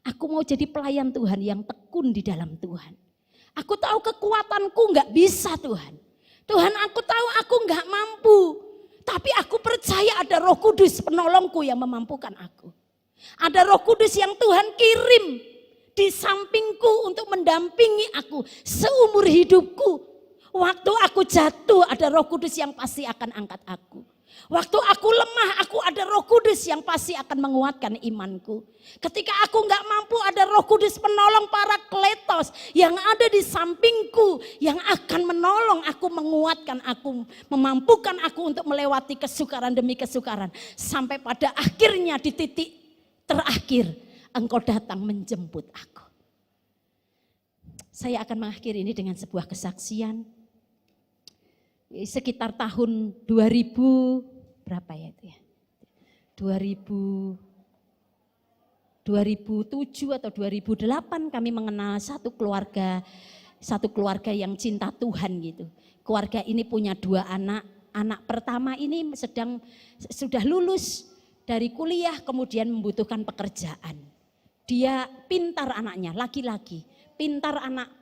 Aku mau jadi pelayan Tuhan yang tekun di dalam Tuhan. Aku tahu kekuatanku gak bisa Tuhan. Tuhan, aku tahu aku gak mampu. Tapi aku percaya ada Roh Kudus penolongku yang memampukan aku. Ada Roh Kudus yang Tuhan kirim di sampingku untuk mendampingi aku seumur hidupku. Waktu aku jatuh ada Roh Kudus yang pasti akan angkat aku. Waktu aku lemah, aku ada Roh Kudus yang pasti akan menguatkan imanku. Ketika aku gak mampu, ada Roh Kudus penolong Parakletos yang ada di sampingku, yang akan menolong aku, menguatkan aku, memampukan aku untuk melewati kesukaran demi kesukaran. Sampai pada akhirnya di titik terakhir, engkau datang menjemput aku. Saya akan mengakhiri ini dengan sebuah kesaksian. Sekitar tahun 2000 berapa ya itu ya? 2007 atau 2008 kami mengenal satu keluarga yang cinta Tuhan gitu. Keluarga ini punya 2 anak. Anak pertama ini sudah lulus dari kuliah kemudian membutuhkan pekerjaan. Dia pintar anaknya, laki-laki, pintar anak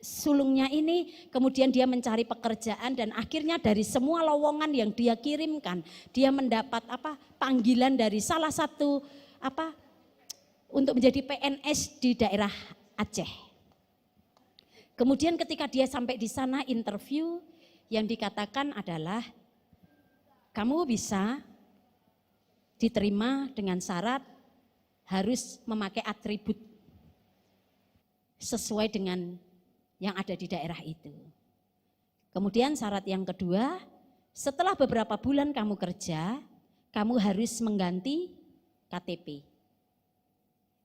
sulungnya ini, kemudian dia mencari pekerjaan dan akhirnya dari semua lowongan yang dia kirimkan, dia mendapat panggilan dari salah satu untuk menjadi PNS di daerah Aceh. Kemudian ketika dia sampai di sana interview, yang dikatakan adalah kamu bisa diterima dengan syarat harus memakai atribut sesuai dengan yang ada di daerah itu. Kemudian syarat yang kedua, setelah beberapa bulan kamu kerja, kamu harus mengganti KTP.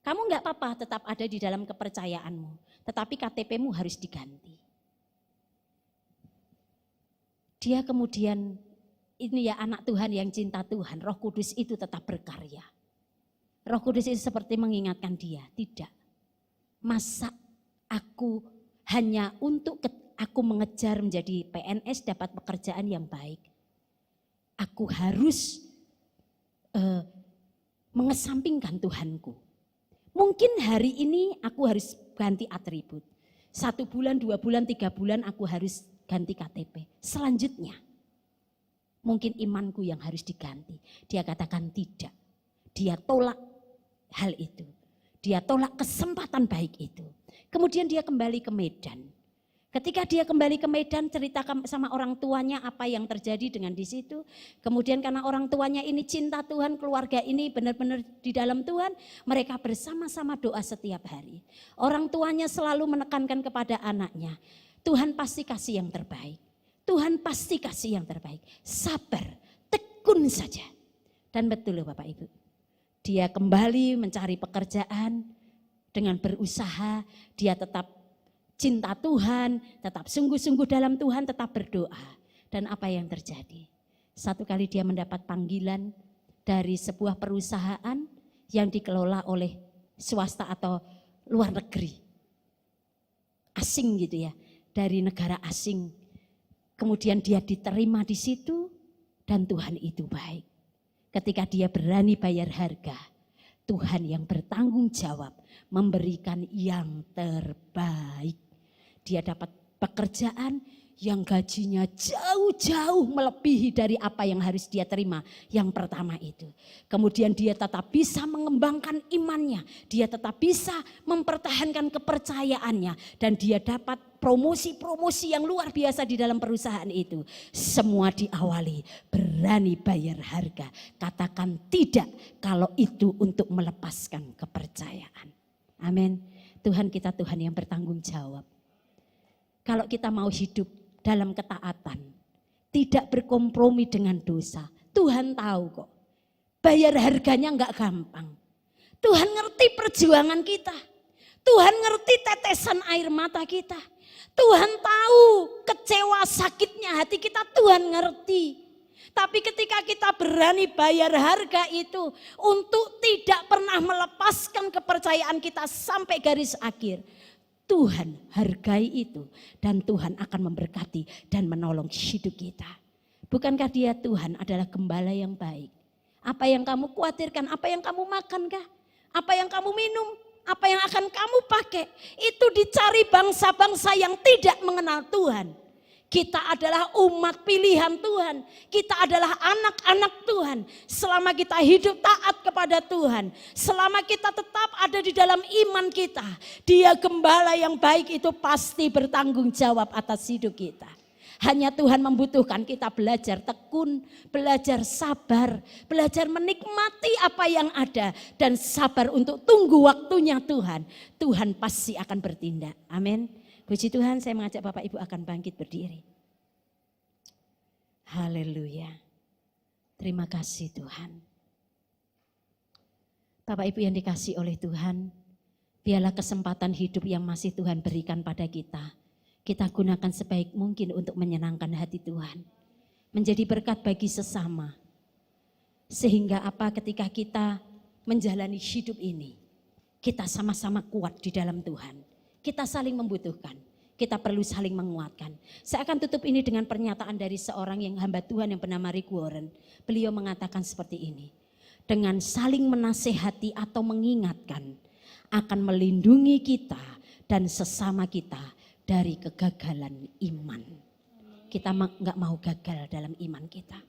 Kamu enggak apa-apa tetap ada di dalam kepercayaanmu, tetapi KTP-mu harus diganti. Dia kemudian, ini ya anak Tuhan yang cinta Tuhan, Roh Kudus itu tetap berkarya. Roh Kudus itu seperti mengingatkan dia, tidak. Masa aku hanya untuk aku mengejar menjadi PNS dapat pekerjaan yang baik. Aku harus mengesampingkan Tuhanku. Mungkin hari ini aku harus ganti atribut. 1 bulan, 2 bulan, 3 bulan aku harus ganti KTP. Selanjutnya mungkin imanku yang harus diganti. Dia katakan tidak. Dia tolak hal itu. Dia tolak kesempatan baik itu. Kemudian dia kembali ke Medan. Ketika dia kembali ke Medan, ceritakan sama orang tuanya apa yang terjadi dengan di situ. Kemudian karena orang tuanya ini cinta Tuhan, keluarga ini benar-benar di dalam Tuhan, mereka bersama-sama doa setiap hari. Orang tuanya selalu menekankan kepada anaknya, Tuhan pasti kasih yang terbaik. Tuhan pasti kasih yang terbaik. Sabar, tekun saja. Dan betul loh Bapak Ibu. Dia kembali mencari pekerjaan dengan berusaha, dia tetap cinta Tuhan, tetap sungguh-sungguh dalam Tuhan, tetap berdoa. Dan apa yang terjadi? Satu kali dia mendapat panggilan dari sebuah perusahaan yang dikelola oleh swasta atau luar negeri. asing gitu ya, dari negara asing. Kemudian dia diterima di situ dan Tuhan itu baik. Ketika dia berani bayar harga, Tuhan yang bertanggung jawab memberikan yang terbaik. Dia dapat pekerjaan yang gajinya jauh-jauh melebihi dari apa yang harus dia terima. Yang pertama itu. Kemudian dia tetap bisa mengembangkan imannya. Dia tetap bisa mempertahankan kepercayaannya. Dan dia dapat promosi-promosi yang luar biasa di dalam perusahaan itu. Semua diawali berani bayar harga. Katakan tidak kalau itu untuk melepaskan kepercayaan. Amin. Tuhan kita Tuhan yang bertanggung jawab. Kalau kita mau hidup dalam ketaatan, tidak berkompromi dengan dosa, Tuhan tahu kok. Bayar harganya enggak gampang. Tuhan ngerti perjuangan kita. Tuhan ngerti tetesan air mata kita. Tuhan tahu kecewa sakitnya hati kita, Tuhan ngerti. Tapi ketika kita berani bayar harga itu untuk tidak pernah melepaskan kepercayaan kita sampai garis akhir, Tuhan hargai itu dan Tuhan akan memberkati dan menolong hidup kita. Bukankah dia Tuhan adalah gembala yang baik? Apa yang kamu khawatirkan, apa yang kamu makan kah? Apa yang kamu minum, apa yang akan kamu pakai, itu dicari bangsa-bangsa yang tidak mengenal Tuhan. Kita adalah umat pilihan Tuhan. Kita adalah anak-anak Tuhan. Selama kita hidup taat kepada Tuhan. Selama kita tetap ada di dalam iman kita. Dia gembala yang baik itu pasti bertanggung jawab atas hidup kita. Hanya Tuhan membutuhkan kita belajar tekun, belajar sabar, belajar menikmati apa yang ada. Dan sabar untuk tunggu waktunya Tuhan. Tuhan pasti akan bertindak. Amin. Puji Tuhan, saya mengajak Bapak Ibu akan bangkit berdiri. Haleluya. Terima kasih Tuhan. Bapak Ibu yang dikasihi oleh Tuhan, biarlah kesempatan hidup yang masih Tuhan berikan pada kita, kita gunakan sebaik mungkin untuk menyenangkan hati Tuhan. Menjadi berkat bagi sesama. Sehingga ketika kita menjalani hidup ini, kita sama-sama kuat di dalam Tuhan. Kita saling membutuhkan, kita perlu saling menguatkan. Saya akan tutup ini dengan pernyataan dari seorang yang hamba Tuhan yang bernama Rick Warren. Beliau mengatakan seperti ini, dengan saling menasehati atau mengingatkan akan melindungi kita dan sesama kita dari kegagalan iman. Kita nggak mau gagal dalam iman kita.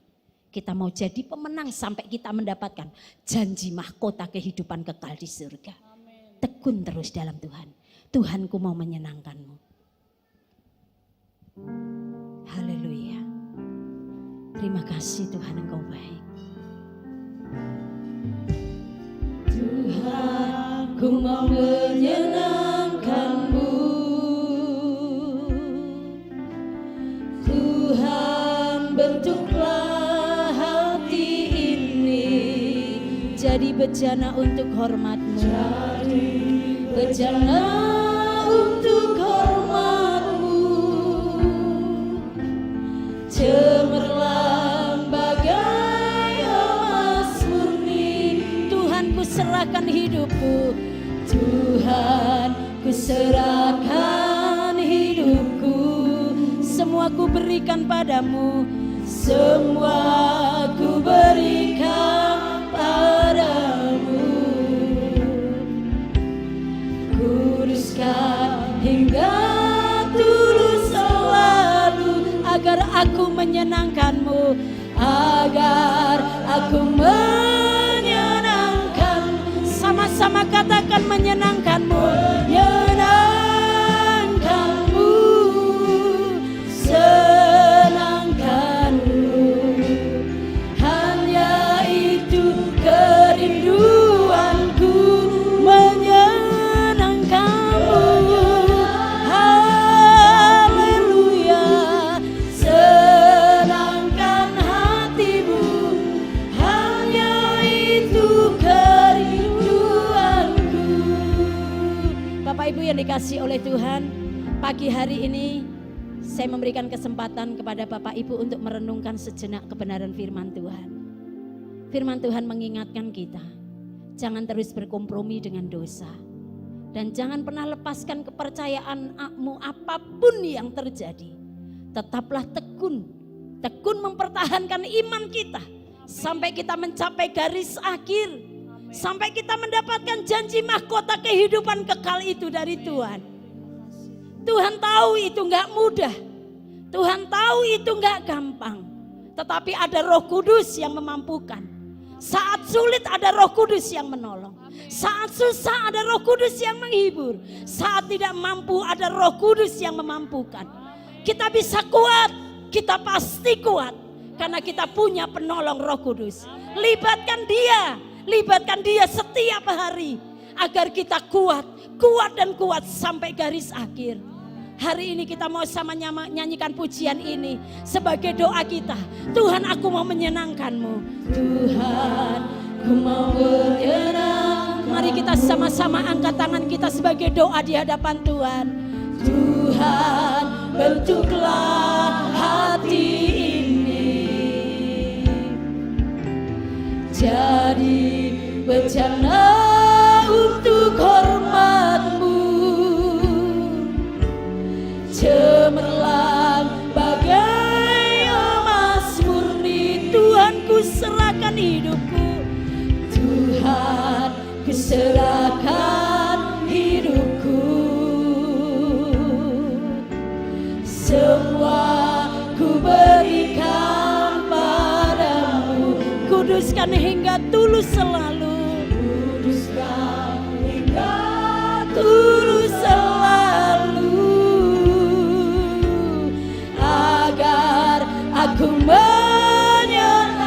Kita mau jadi pemenang sampai kita mendapatkan janji mahkota kehidupan kekal di surga. Tekun terus dalam Tuhan. Tuhanku mau menyenangkanmu. Haleluya. Terima kasih Tuhan, Engkau baik. Tuhanku mau menyenangkanmu. Tuhan bentuklah hati ini jadi bejana untuk hormat-Mu. Jadi bejana untuk hormat-Mu, cemerlang bagai emas murni. Tuhan ku serahkan hidupku, Tuhan ku serahkan hidupku. Semua ku berikan padamu, semua ku berikan padamu. Kuduskan hingga tulus selalu, agar aku menyenangkanmu, agar aku menyenangkan. Sama-sama katakan menyenangkanmu, menyenangkanmu, senangkanmu. Hanya itu kerinduanku, menyenangkanmu. Haleluya, senangkan hatimu. Hanya itu kerinduanku. Bapak Ibu yang dikasihi oleh Tuhan, pagi hari ini saya memberikan kesempatan kepada Bapak Ibu untuk merenungkan sejenak kebenaran firman Tuhan. Firman Tuhan mengingatkan kita, jangan terus berkompromi dengan dosa. Dan jangan pernah lepaskan kepercayaanmu apapun yang terjadi. Tetaplah tekun mempertahankan iman kita sampai kita mencapai garis akhir, sampai kita mendapatkan janji mahkota kehidupan kekal itu dari Tuhan. Tuhan tahu itu gak mudah, Tuhan tahu itu gak gampang, tetapi ada Roh Kudus yang memampukan. Saat sulit ada Roh Kudus yang menolong, saat susah ada Roh Kudus yang menghibur, saat tidak mampu ada Roh Kudus yang memampukan. Kita bisa kuat, kita pasti kuat karena kita punya penolong Roh Kudus. Libatkan dia setiap hari agar kita kuat dan kuat sampai garis akhir. Hari ini kita mau sama nyanyikan pujian ini sebagai doa kita. Tuhan, aku mau menyenangkan-Mu. Tuhan, aku mau menyenangkan. Mari kita sama-sama angkat tangan kita sebagai doa di hadapan Tuhan. Tuhan, bentuklah hati ini jadi bejana untuk hormat-Mu. Cemerlang bagai emas murni, Tuhan ku serahkan hidupku. Tuhan ku serahkan hidupku. Semua ku berikan padamu. Kuduskan hingga tulus selalu. Kuduskan hingga tulus selalu. Aku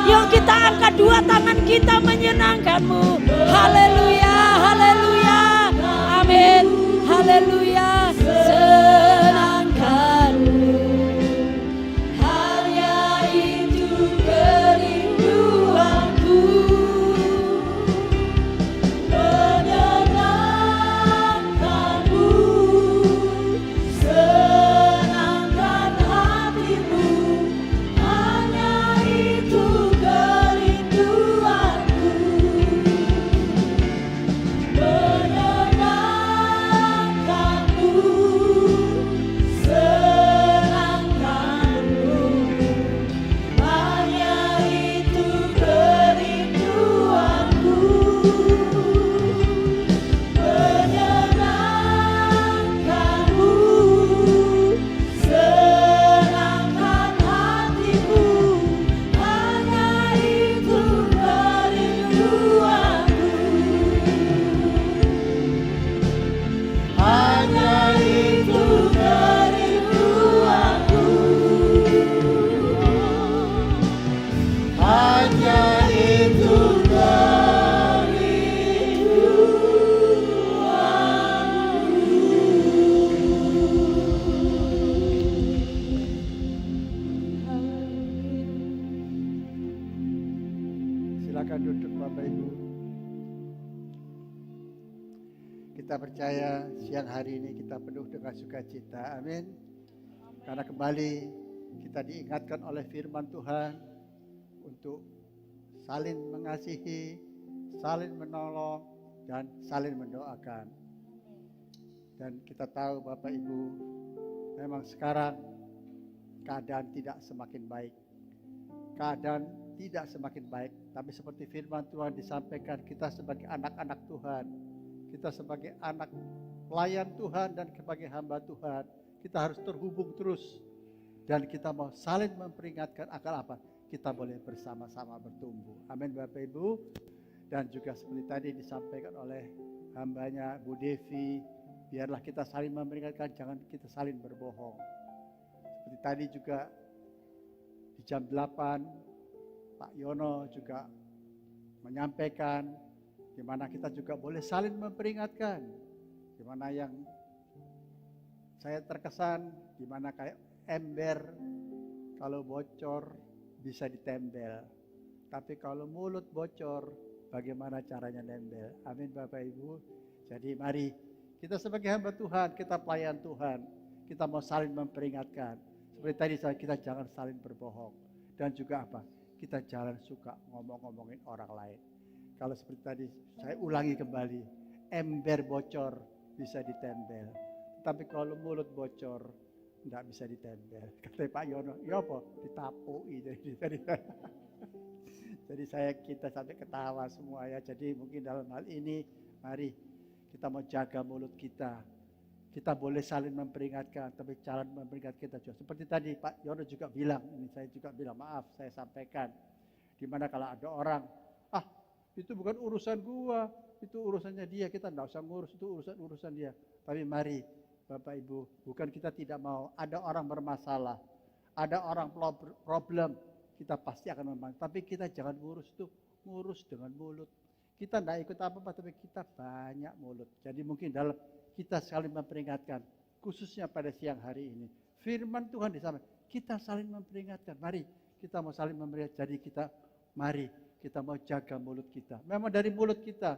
yuk kita angkat dua tangan kita menyenangkan-Mu. Haleluya, haleluya, amin, haleluya. Senangkan-Mu, hanya itu kerinduanku. Menyenangkan-Mu, senangkan hatimu. Kita percaya siang hari ini kita penuh dengan sukacita, amin. Karena kembali kita diingatkan oleh firman Tuhan untuk saling mengasihi, saling menolong, dan saling mendoakan. Dan kita tahu Bapak Ibu, memang sekarang keadaan tidak semakin baik. Keadaan tidak semakin baik, tapi seperti firman Tuhan disampaikan, kita sebagai anak-anak Tuhan, kita sebagai anak pelayan Tuhan dan sebagai hamba Tuhan, kita harus terhubung terus. Dan kita mau saling memperingatkan agar apa? Kita boleh bersama-sama bertumbuh. Amin Bapak Ibu. Dan juga seperti tadi disampaikan oleh hambanya Bu Devi, biarlah kita saling memperingatkan, jangan kita saling berbohong. Seperti tadi juga di jam 8, Pak Yono juga menyampaikan di mana kita juga boleh saling memperingatkan. Di mana yang saya terkesan, di mana kayak ember kalau bocor bisa ditempel. Tapi kalau mulut bocor, bagaimana caranya nempel? Amin Bapak Ibu. Jadi mari kita sebagai hamba Tuhan, kita pelayan Tuhan, kita mau saling memperingatkan. Seperti tadi kita jangan saling berbohong. Dan juga apa? Kita jangan suka ngomong-ngomongin orang lain. Kalau seperti tadi, saya ulangi kembali, ember bocor bisa ditempel. Tapi kalau mulut bocor, enggak bisa ditempel. Kata Pak Yono, ya apa? Ditapui. Jadi kita sampai ketawa semua ya. Jadi mungkin dalam hal ini, mari kita mau jaga mulut kita. Kita boleh saling memperingatkan, tapi cara memperingat kita juga. Seperti tadi Pak Yono juga bilang, ini saya juga bilang, maaf saya sampaikan. Dimana kalau ada orang, itu bukan urusan gua, itu urusannya dia, kita enggak usah ngurus, itu urusan dia. Tapi mari Bapak Ibu, bukan kita tidak mau, ada orang bermasalah, ada orang problem, kita pasti akan membantu. Tapi kita jangan ngurus dengan mulut. Kita enggak ikut apa-apa, tapi kita banyak mulut. Jadi mungkin dalam kita saling memperingatkan, khususnya pada siang hari ini. Firman Tuhan di sana, kita saling memperingatkan. Mari kita mau saling memperingatkan. Jadi mari kita mau jaga mulut kita. Memang dari mulut kita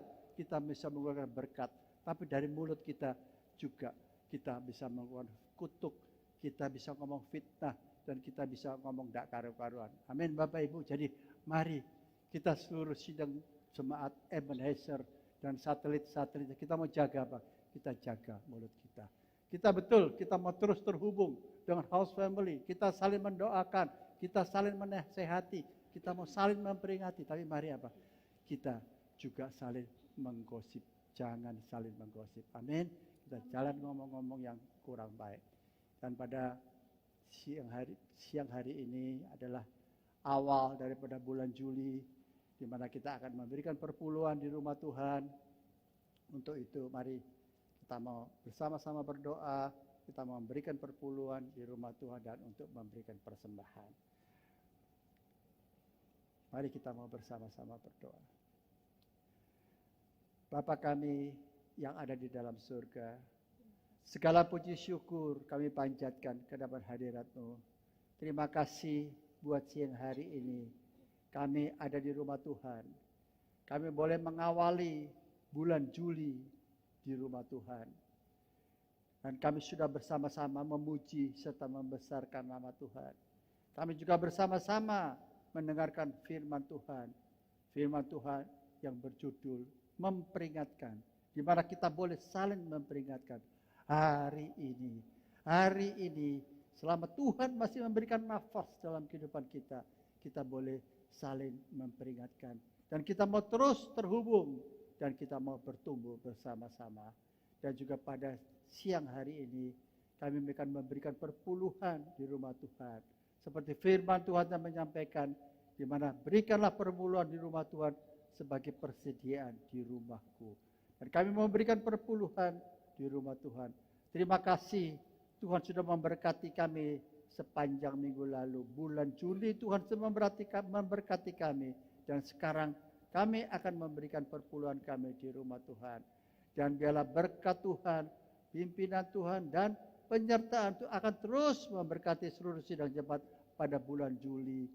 bisa mengeluarkan berkat. Tapi dari mulut kita juga kita bisa mengeluarkan kutuk. Kita bisa ngomong fitnah. Dan kita bisa ngomong tidak karu-karuan. Amin Bapak Ibu. Jadi mari kita seluruh sidang jemaat Ebenezer dan satelit-satelit. Kita mau jaga apa? Kita jaga mulut kita. Kita mau terus terhubung dengan house family. Kita saling mendoakan, kita saling menasehati, kita mau saling memperingati. Tapi mari apa? Kita juga saling menggosip. Jangan saling menggosip. Amin. Kita jalan ngomong-ngomong yang kurang baik. Dan pada siang hari ini adalah awal daripada bulan Juli, di mana kita akan memberikan perpuluhan di rumah Tuhan. Untuk itu mari kita mau bersama-sama berdoa, kita mau memberikan perpuluhan di rumah Tuhan dan untuk memberikan persembahan. Mari kita mau bersama-sama berdoa. Bapa kami yang ada di dalam surga, segala puji syukur kami panjatkan ke dalam hadirat-Mu. Terima kasih buat siang hari ini. Kami ada di rumah Tuhan. Kami boleh mengawali bulan Juli di rumah Tuhan. Dan kami sudah bersama-sama memuji serta membesarkan nama Tuhan. Kami juga bersama-sama mendengarkan firman Tuhan. Firman Tuhan yang berjudul memperingatkan. Di mana kita boleh saling memperingatkan. Hari ini selama Tuhan masih memberikan nafas dalam kehidupan kita, kita boleh saling memperingatkan. Dan kita mau terus terhubung. Dan kita mau bertumbuh bersama-sama. Dan juga pada siang hari ini, kami akan memberikan perpuluhan di rumah Tuhan. Seperti firman Tuhan yang menyampaikan, di mana berikanlah perpuluhan di rumah Tuhan sebagai persediaan di rumahku. Dan kami memberikan perpuluhan di rumah Tuhan. Terima kasih Tuhan sudah memberkati kami sepanjang minggu lalu. Bulan Juli Tuhan sudah memberkati kami. Dan sekarang kami akan memberikan perpuluhan kami di rumah Tuhan. Dan biarlah berkat Tuhan, pimpinan Tuhan, dan penyertaan Tuhan akan terus memberkati seluruh sidang jemaat pada bulan Juli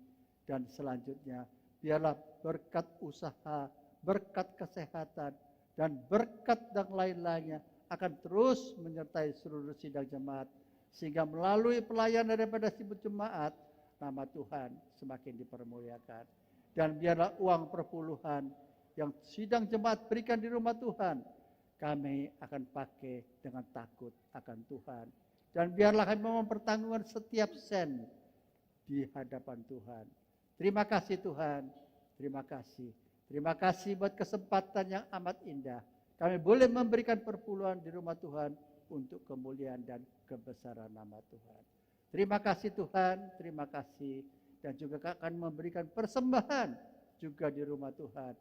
dan selanjutnya. Biarlah berkat usaha, berkat kesehatan, dan berkat dan lain-lainnya akan terus menyertai seluruh sidang jemaat. Sehingga melalui pelayanan daripada sidang jemaat, nama Tuhan semakin dipermuliakan. Dan biarlah uang perpuluhan yang sidang jemaat berikan di rumah Tuhan, kami akan pakai dengan takut akan Tuhan. Dan biarlah kami mempertanggungan setiap sen di hadapan Tuhan. Terima kasih Tuhan, terima kasih. Terima kasih buat kesempatan yang amat indah. Kami boleh memberikan perpuluhan di rumah Tuhan untuk kemuliaan dan kebesaran nama Tuhan. Terima kasih Tuhan, terima kasih. Dan juga akan memberikan persembahan juga di rumah Tuhan.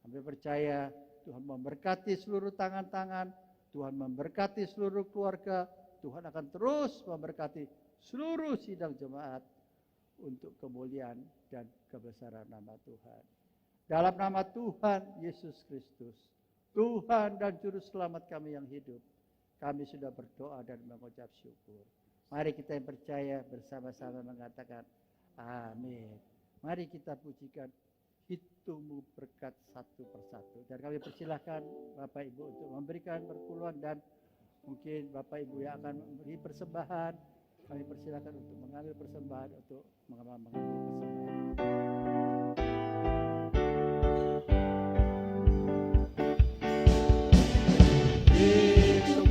Kami percaya Tuhan memberkati seluruh tangan-tangan, Tuhan memberkati seluruh keluarga, Tuhan akan terus memberkati seluruh sidang jemaat untuk kemuliaan dan kebesaran nama Tuhan. Dalam nama Tuhan Yesus Kristus, Tuhan dan Juru Selamat kami yang hidup, kami sudah berdoa dan mengucap syukur. Mari kita yang percaya bersama-sama mengatakan, amin. Mari kita pujikan Hitungmu berkat satu persatu. Dan kami persilahkan Bapak Ibu untuk memberikan perpuluhan dan mungkin Bapak Ibu yang akan memberi persembahan, kami persilahkan untuk mengambil persembahan, untuk mengambil persembahan.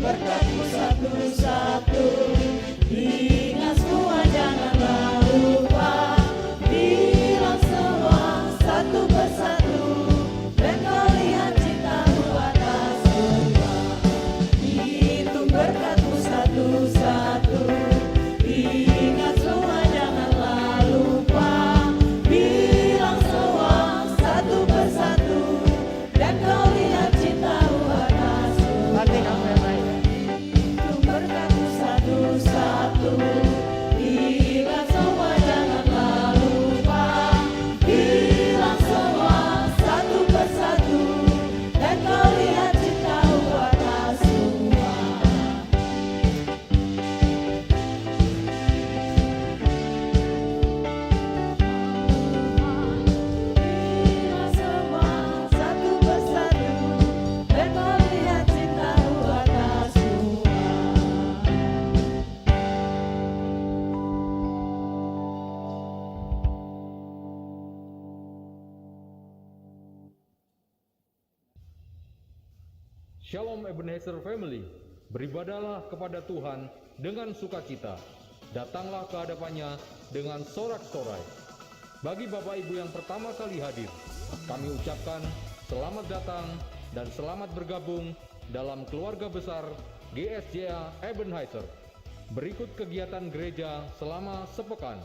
berkatu satu-satu. Ingat semua janganlah lupa, bilang semua satu persatu, dan kau lihat cintamu atas semua. Hitung berkatu satu-satu. Ingat semua janganlah lupa, bilang semua satu persatu, dan kau lihat cintamu atas semua. Hitung berkatu satu-satu. Ingat semua janganlah lupa, bilang semua satu persatu, dan kau lihat cintamu atas semua. Bilang semua satu persatu, dan kau lihat cintamu atas semua. Shalom Ebenezer Family, beribadahlah kepada Tuhan dengan sukacita. Datanglah ke hadapannya dengan sorak-sorai. Bagi Bapak Ibu yang pertama kali hadir, kami ucapkan selamat datang dan selamat bergabung dalam keluarga besar GSJA Ebenezer. Berikut kegiatan gereja selama sepekan.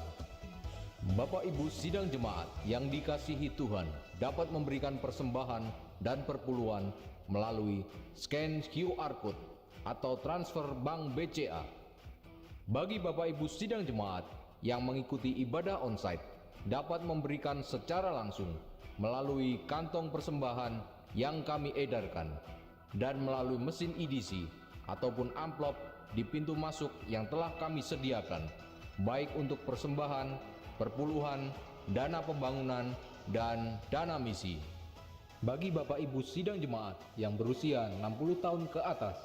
Bapak Ibu sidang jemaat yang dikasihi Tuhan dapat memberikan persembahan dan perpuluhan melalui scan QR Code atau transfer bank BCA. Bagi Bapak Ibu sidang jemaat yang mengikuti ibadah onsite dapat memberikan secara langsung melalui kantong persembahan yang kami edarkan dan melalui mesin EDC ataupun amplop di pintu masuk yang telah kami sediakan, baik untuk persembahan, perpuluhan, dana pembangunan, dan dana misi. Bagi Bapak Ibu sidang jemaat yang berusia 60 tahun ke atas,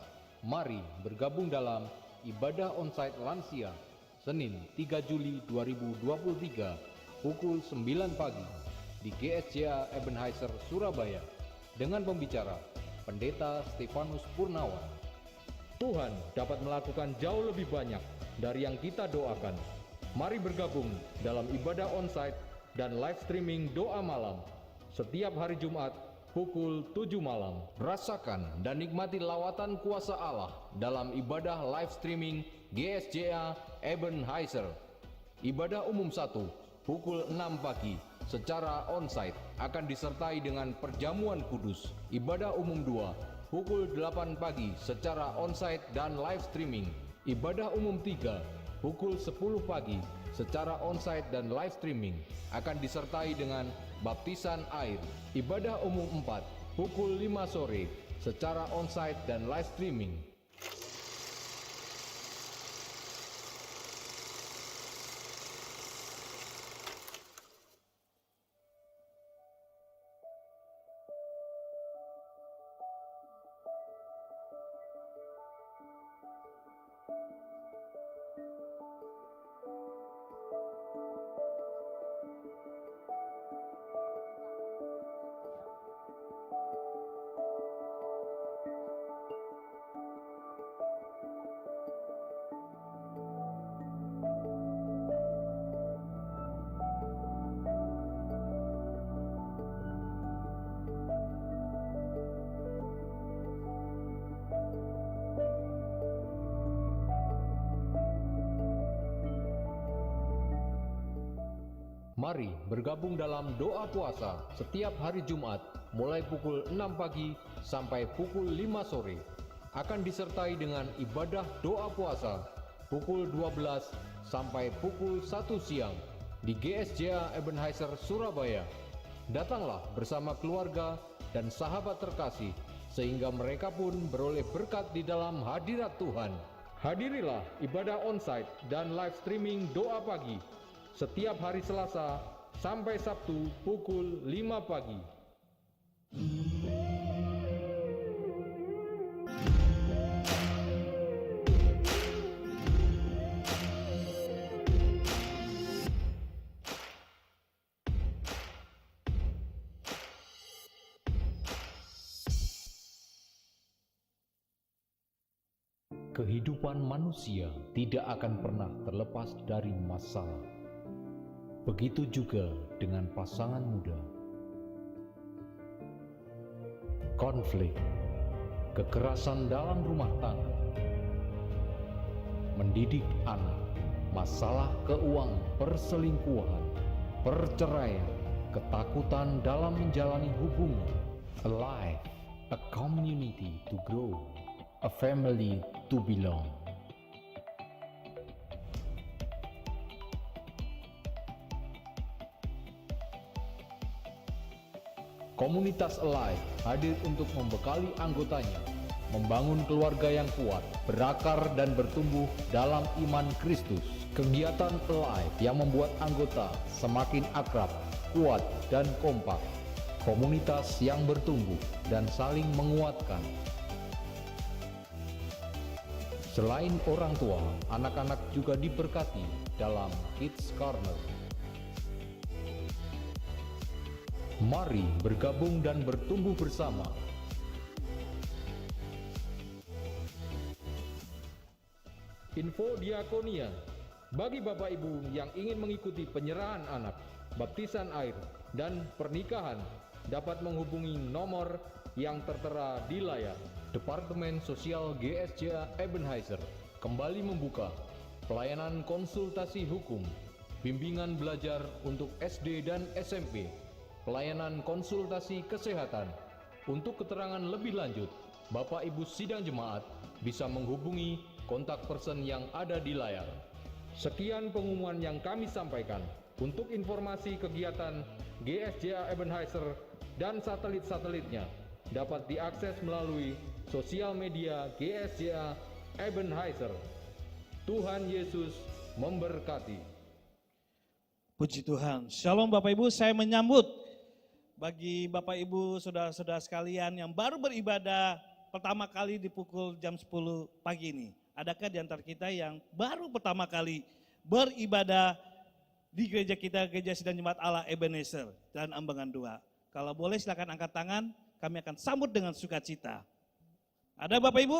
mari bergabung dalam ibadah onsite lansia Senin 3 Juli 2023 pukul 9 pagi di GSJA Ebenezer Surabaya dengan pembicara Pendeta Stefanus Purnawan. Tuhan dapat melakukan jauh lebih banyak dari yang kita doakan. Mari bergabung dalam ibadah onsite dan live streaming doa malam setiap hari Jumat pukul 7 malam. Rasakan dan nikmati lawatan kuasa Allah dalam ibadah live streaming GSJA Ebenezer. Ibadah umum 1 pukul 6 pagi secara onsite akan disertai dengan perjamuan kudus. Ibadah umum 2 pukul 8 pagi secara onsite dan live streaming. Ibadah umum 3 pukul 10 pagi secara onsite dan live streaming akan disertai dengan baptisan air. Ibadah umum 4 pukul 5 sore secara onsite dan live streaming. Mari bergabung dalam doa puasa setiap hari Jumat mulai pukul 6 pagi sampai pukul 5 sore. Akan disertai dengan ibadah doa puasa pukul 12 sampai pukul 1 siang di GSJA Ebenezer Surabaya. Datanglah bersama keluarga dan sahabat terkasih sehingga mereka pun beroleh berkat di dalam hadirat Tuhan. Hadirilah ibadah onsite dan live streaming doa pagi setiap hari Selasa sampai Sabtu pukul 5 pagi. Kehidupan manusia tidak akan pernah terlepas dari masalah. Begitu juga dengan pasangan muda. Konflik, kekerasan dalam rumah tangga, mendidik anak, masalah keuangan, perselingkuhan, perceraian, ketakutan dalam menjalani hubungan. A life, a community to grow, a family to belong. Komunitas Alive hadir untuk membekali anggotanya, membangun keluarga yang kuat, berakar dan bertumbuh dalam iman Kristus. Kegiatan Alive yang membuat anggota semakin akrab, kuat dan kompak. Komunitas yang bertumbuh dan saling menguatkan. Selain orang tua, anak-anak juga diberkati dalam Kids Corner. Mari bergabung dan bertumbuh bersama. Info diakonia. Bagi Bapak Ibu yang ingin mengikuti penyerahan anak, baptisan air, dan pernikahan, dapat menghubungi nomor yang tertera di layar. Departemen Sosial GSJA Ebenezer kembali membuka pelayanan konsultasi hukum, bimbingan belajar untuk SD dan SMP, pelayanan konsultasi kesehatan. Untuk keterangan lebih lanjut, Bapak Ibu sidang jemaat bisa menghubungi kontak person yang ada di layar. Sekian pengumuman yang kami sampaikan. Untuk informasi kegiatan GSJA Ebenezer dan satelit-satelitnya dapat diakses melalui sosial media GSJA Ebenezer. Tuhan Yesus memberkati. Puji Tuhan. Shalom Bapak Ibu, saya menyambut bagi Bapak Ibu, saudara-saudara sekalian yang baru beribadah pertama kali di pukul jam 10 pagi ini. Adakah di antara kita yang baru pertama kali beribadah di gereja kita, Gereja Sidang Jemaat Allah Ebenezer dan Ambangan 2? Kalau boleh silakan angkat tangan, kami akan sambut dengan sukacita. Ada Bapak Ibu?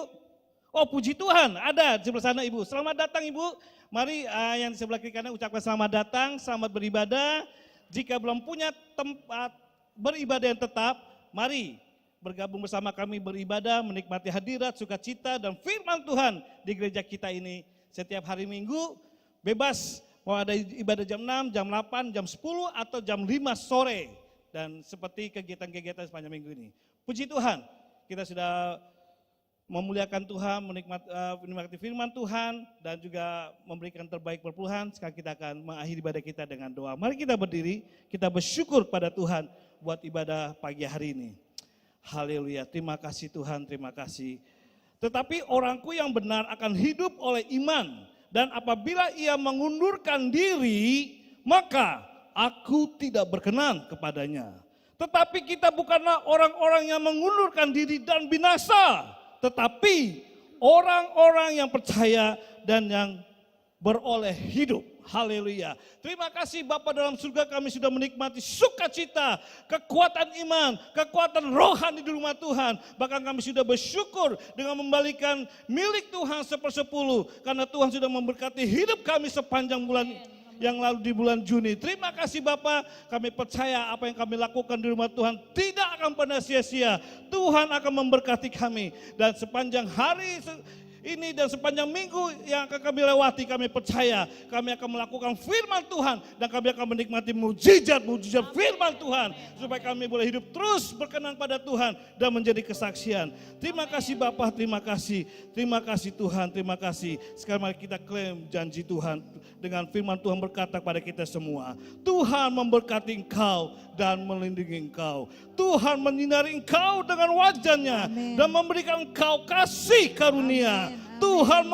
Oh puji Tuhan, ada di sebelah sana Ibu. Selamat datang Ibu. Mari yang di sebelah kiri kanan ucapkan selamat datang, selamat beribadah. Jika belum punya tempat beribadah yang tetap, mari bergabung bersama kami beribadah, menikmati hadirat, sukacita, dan firman Tuhan di gereja kita ini. Setiap hari Minggu, bebas mau ada ibadah jam 6, jam 8, jam 10, atau jam 5 sore. Dan seperti kegiatan-kegiatan sepanjang minggu ini. Puji Tuhan, kita sudah memuliakan Tuhan, menikmati firman Tuhan, dan juga memberikan terbaik perpuluhan. Sekarang kita akan mengakhiri ibadah kita dengan doa. Mari kita berdiri, kita bersyukur pada Tuhan buat ibadah pagi hari ini. Haleluya, terima kasih Tuhan, terima kasih. Tetapi orangku yang benar akan hidup oleh iman, dan apabila ia mengundurkan diri, maka aku tidak berkenan kepadanya. Tetapi kita bukanlah orang-orang yang mengundurkan diri dan binasa, tetapi orang-orang yang percaya dan yang beroleh hidup. Haleluya. Terima kasih Bapa dalam surga, kami sudah menikmati sukacita, kekuatan iman, kekuatan rohani di rumah Tuhan. Bahkan kami sudah bersyukur dengan membalikan milik Tuhan 1/10. Karena Tuhan sudah memberkati hidup kami sepanjang bulan yang lalu di bulan Juni. Terima kasih Bapa, kami percaya apa yang kami lakukan di rumah Tuhan tidak akan pernah sia-sia. Tuhan akan memberkati kami. Dan sepanjang hari ini dan sepanjang minggu yang akan kami lewati, kami percaya kami akan melakukan firman Tuhan dan kami akan menikmati mujizat-mujizat firman Tuhan supaya kami boleh hidup terus berkenan pada Tuhan dan menjadi kesaksian. Terima kasih Bapa, terima kasih Tuhan, terima kasih. Sekarang mari kita klaim janji Tuhan dengan firman Tuhan berkata kepada kita semua, Tuhan memberkati engkau dan melindungi engkau. Tuhan menyinari engkau dengan wajahnya dan memberikan engkau kasih karunia. Tuhan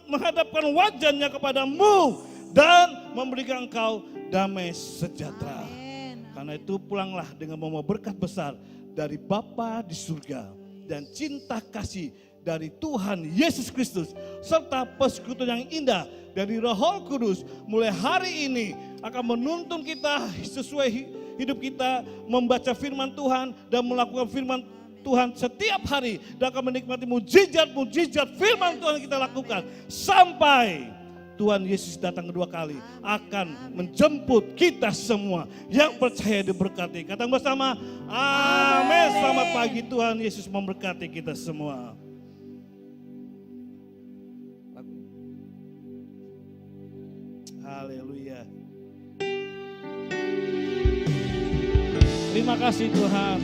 menghadapkan wajahnya kepadamu dan memberikan engkau damai sejahtera. Karena itu pulanglah dengan membawa berkat besar dari Bapa di surga dan cinta kasih dari Tuhan Yesus Kristus serta persekutuan yang indah dari Roh Kudus mulai hari ini akan menuntun kita sesuai hidup kita membaca firman Tuhan dan melakukan firman Tuhan setiap hari dan akan menikmati mujizat-mujizat firman Tuhan yang kita lakukan sampai Tuhan Yesus datang kedua kali akan menjemput kita semua yang percaya diberkati. Kata bersama, amin. Selamat pagi, Tuhan Yesus memberkati kita semua. Haleluya. Terima kasih Tuhan.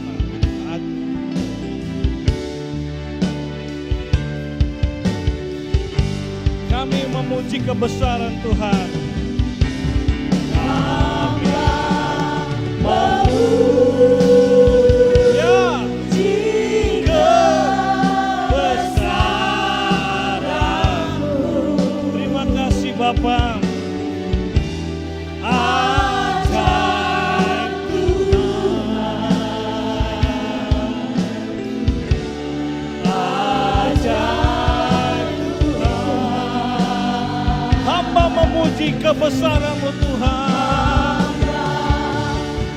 Kami memuji kebesaran Tuhan. Ya, kebesaran-Mu. Terima kasih Bapa. Ajaib Tuhan. Ajaib Tuhan. Hamba memuji kebesaran-Mu Tuhan.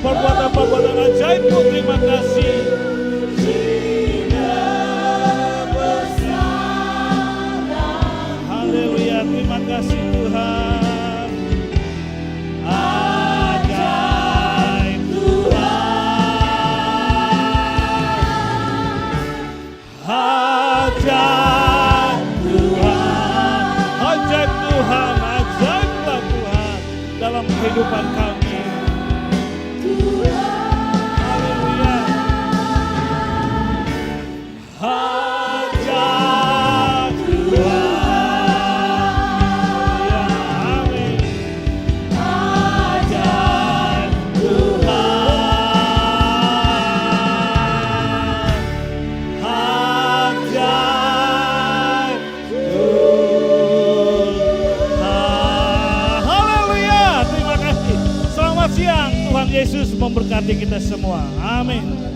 Perbuatan-perbuatan ajaib-Mu, terima kasih. Haleluya, terima kasih Tuhan. Ajaib Tuhan. Ajaib Tuhan. Ajaib Tuhan, ajaiblah Tuhan dalam kehidupan kami. Haleluya. Ajaib Tuhan. Ya, amin. Ajaib Tuhan. Ajaib Tuhan. Haleluya. Terima kasih. Selamat siang. Tuhan Yesus memberkati kita semua. Amin.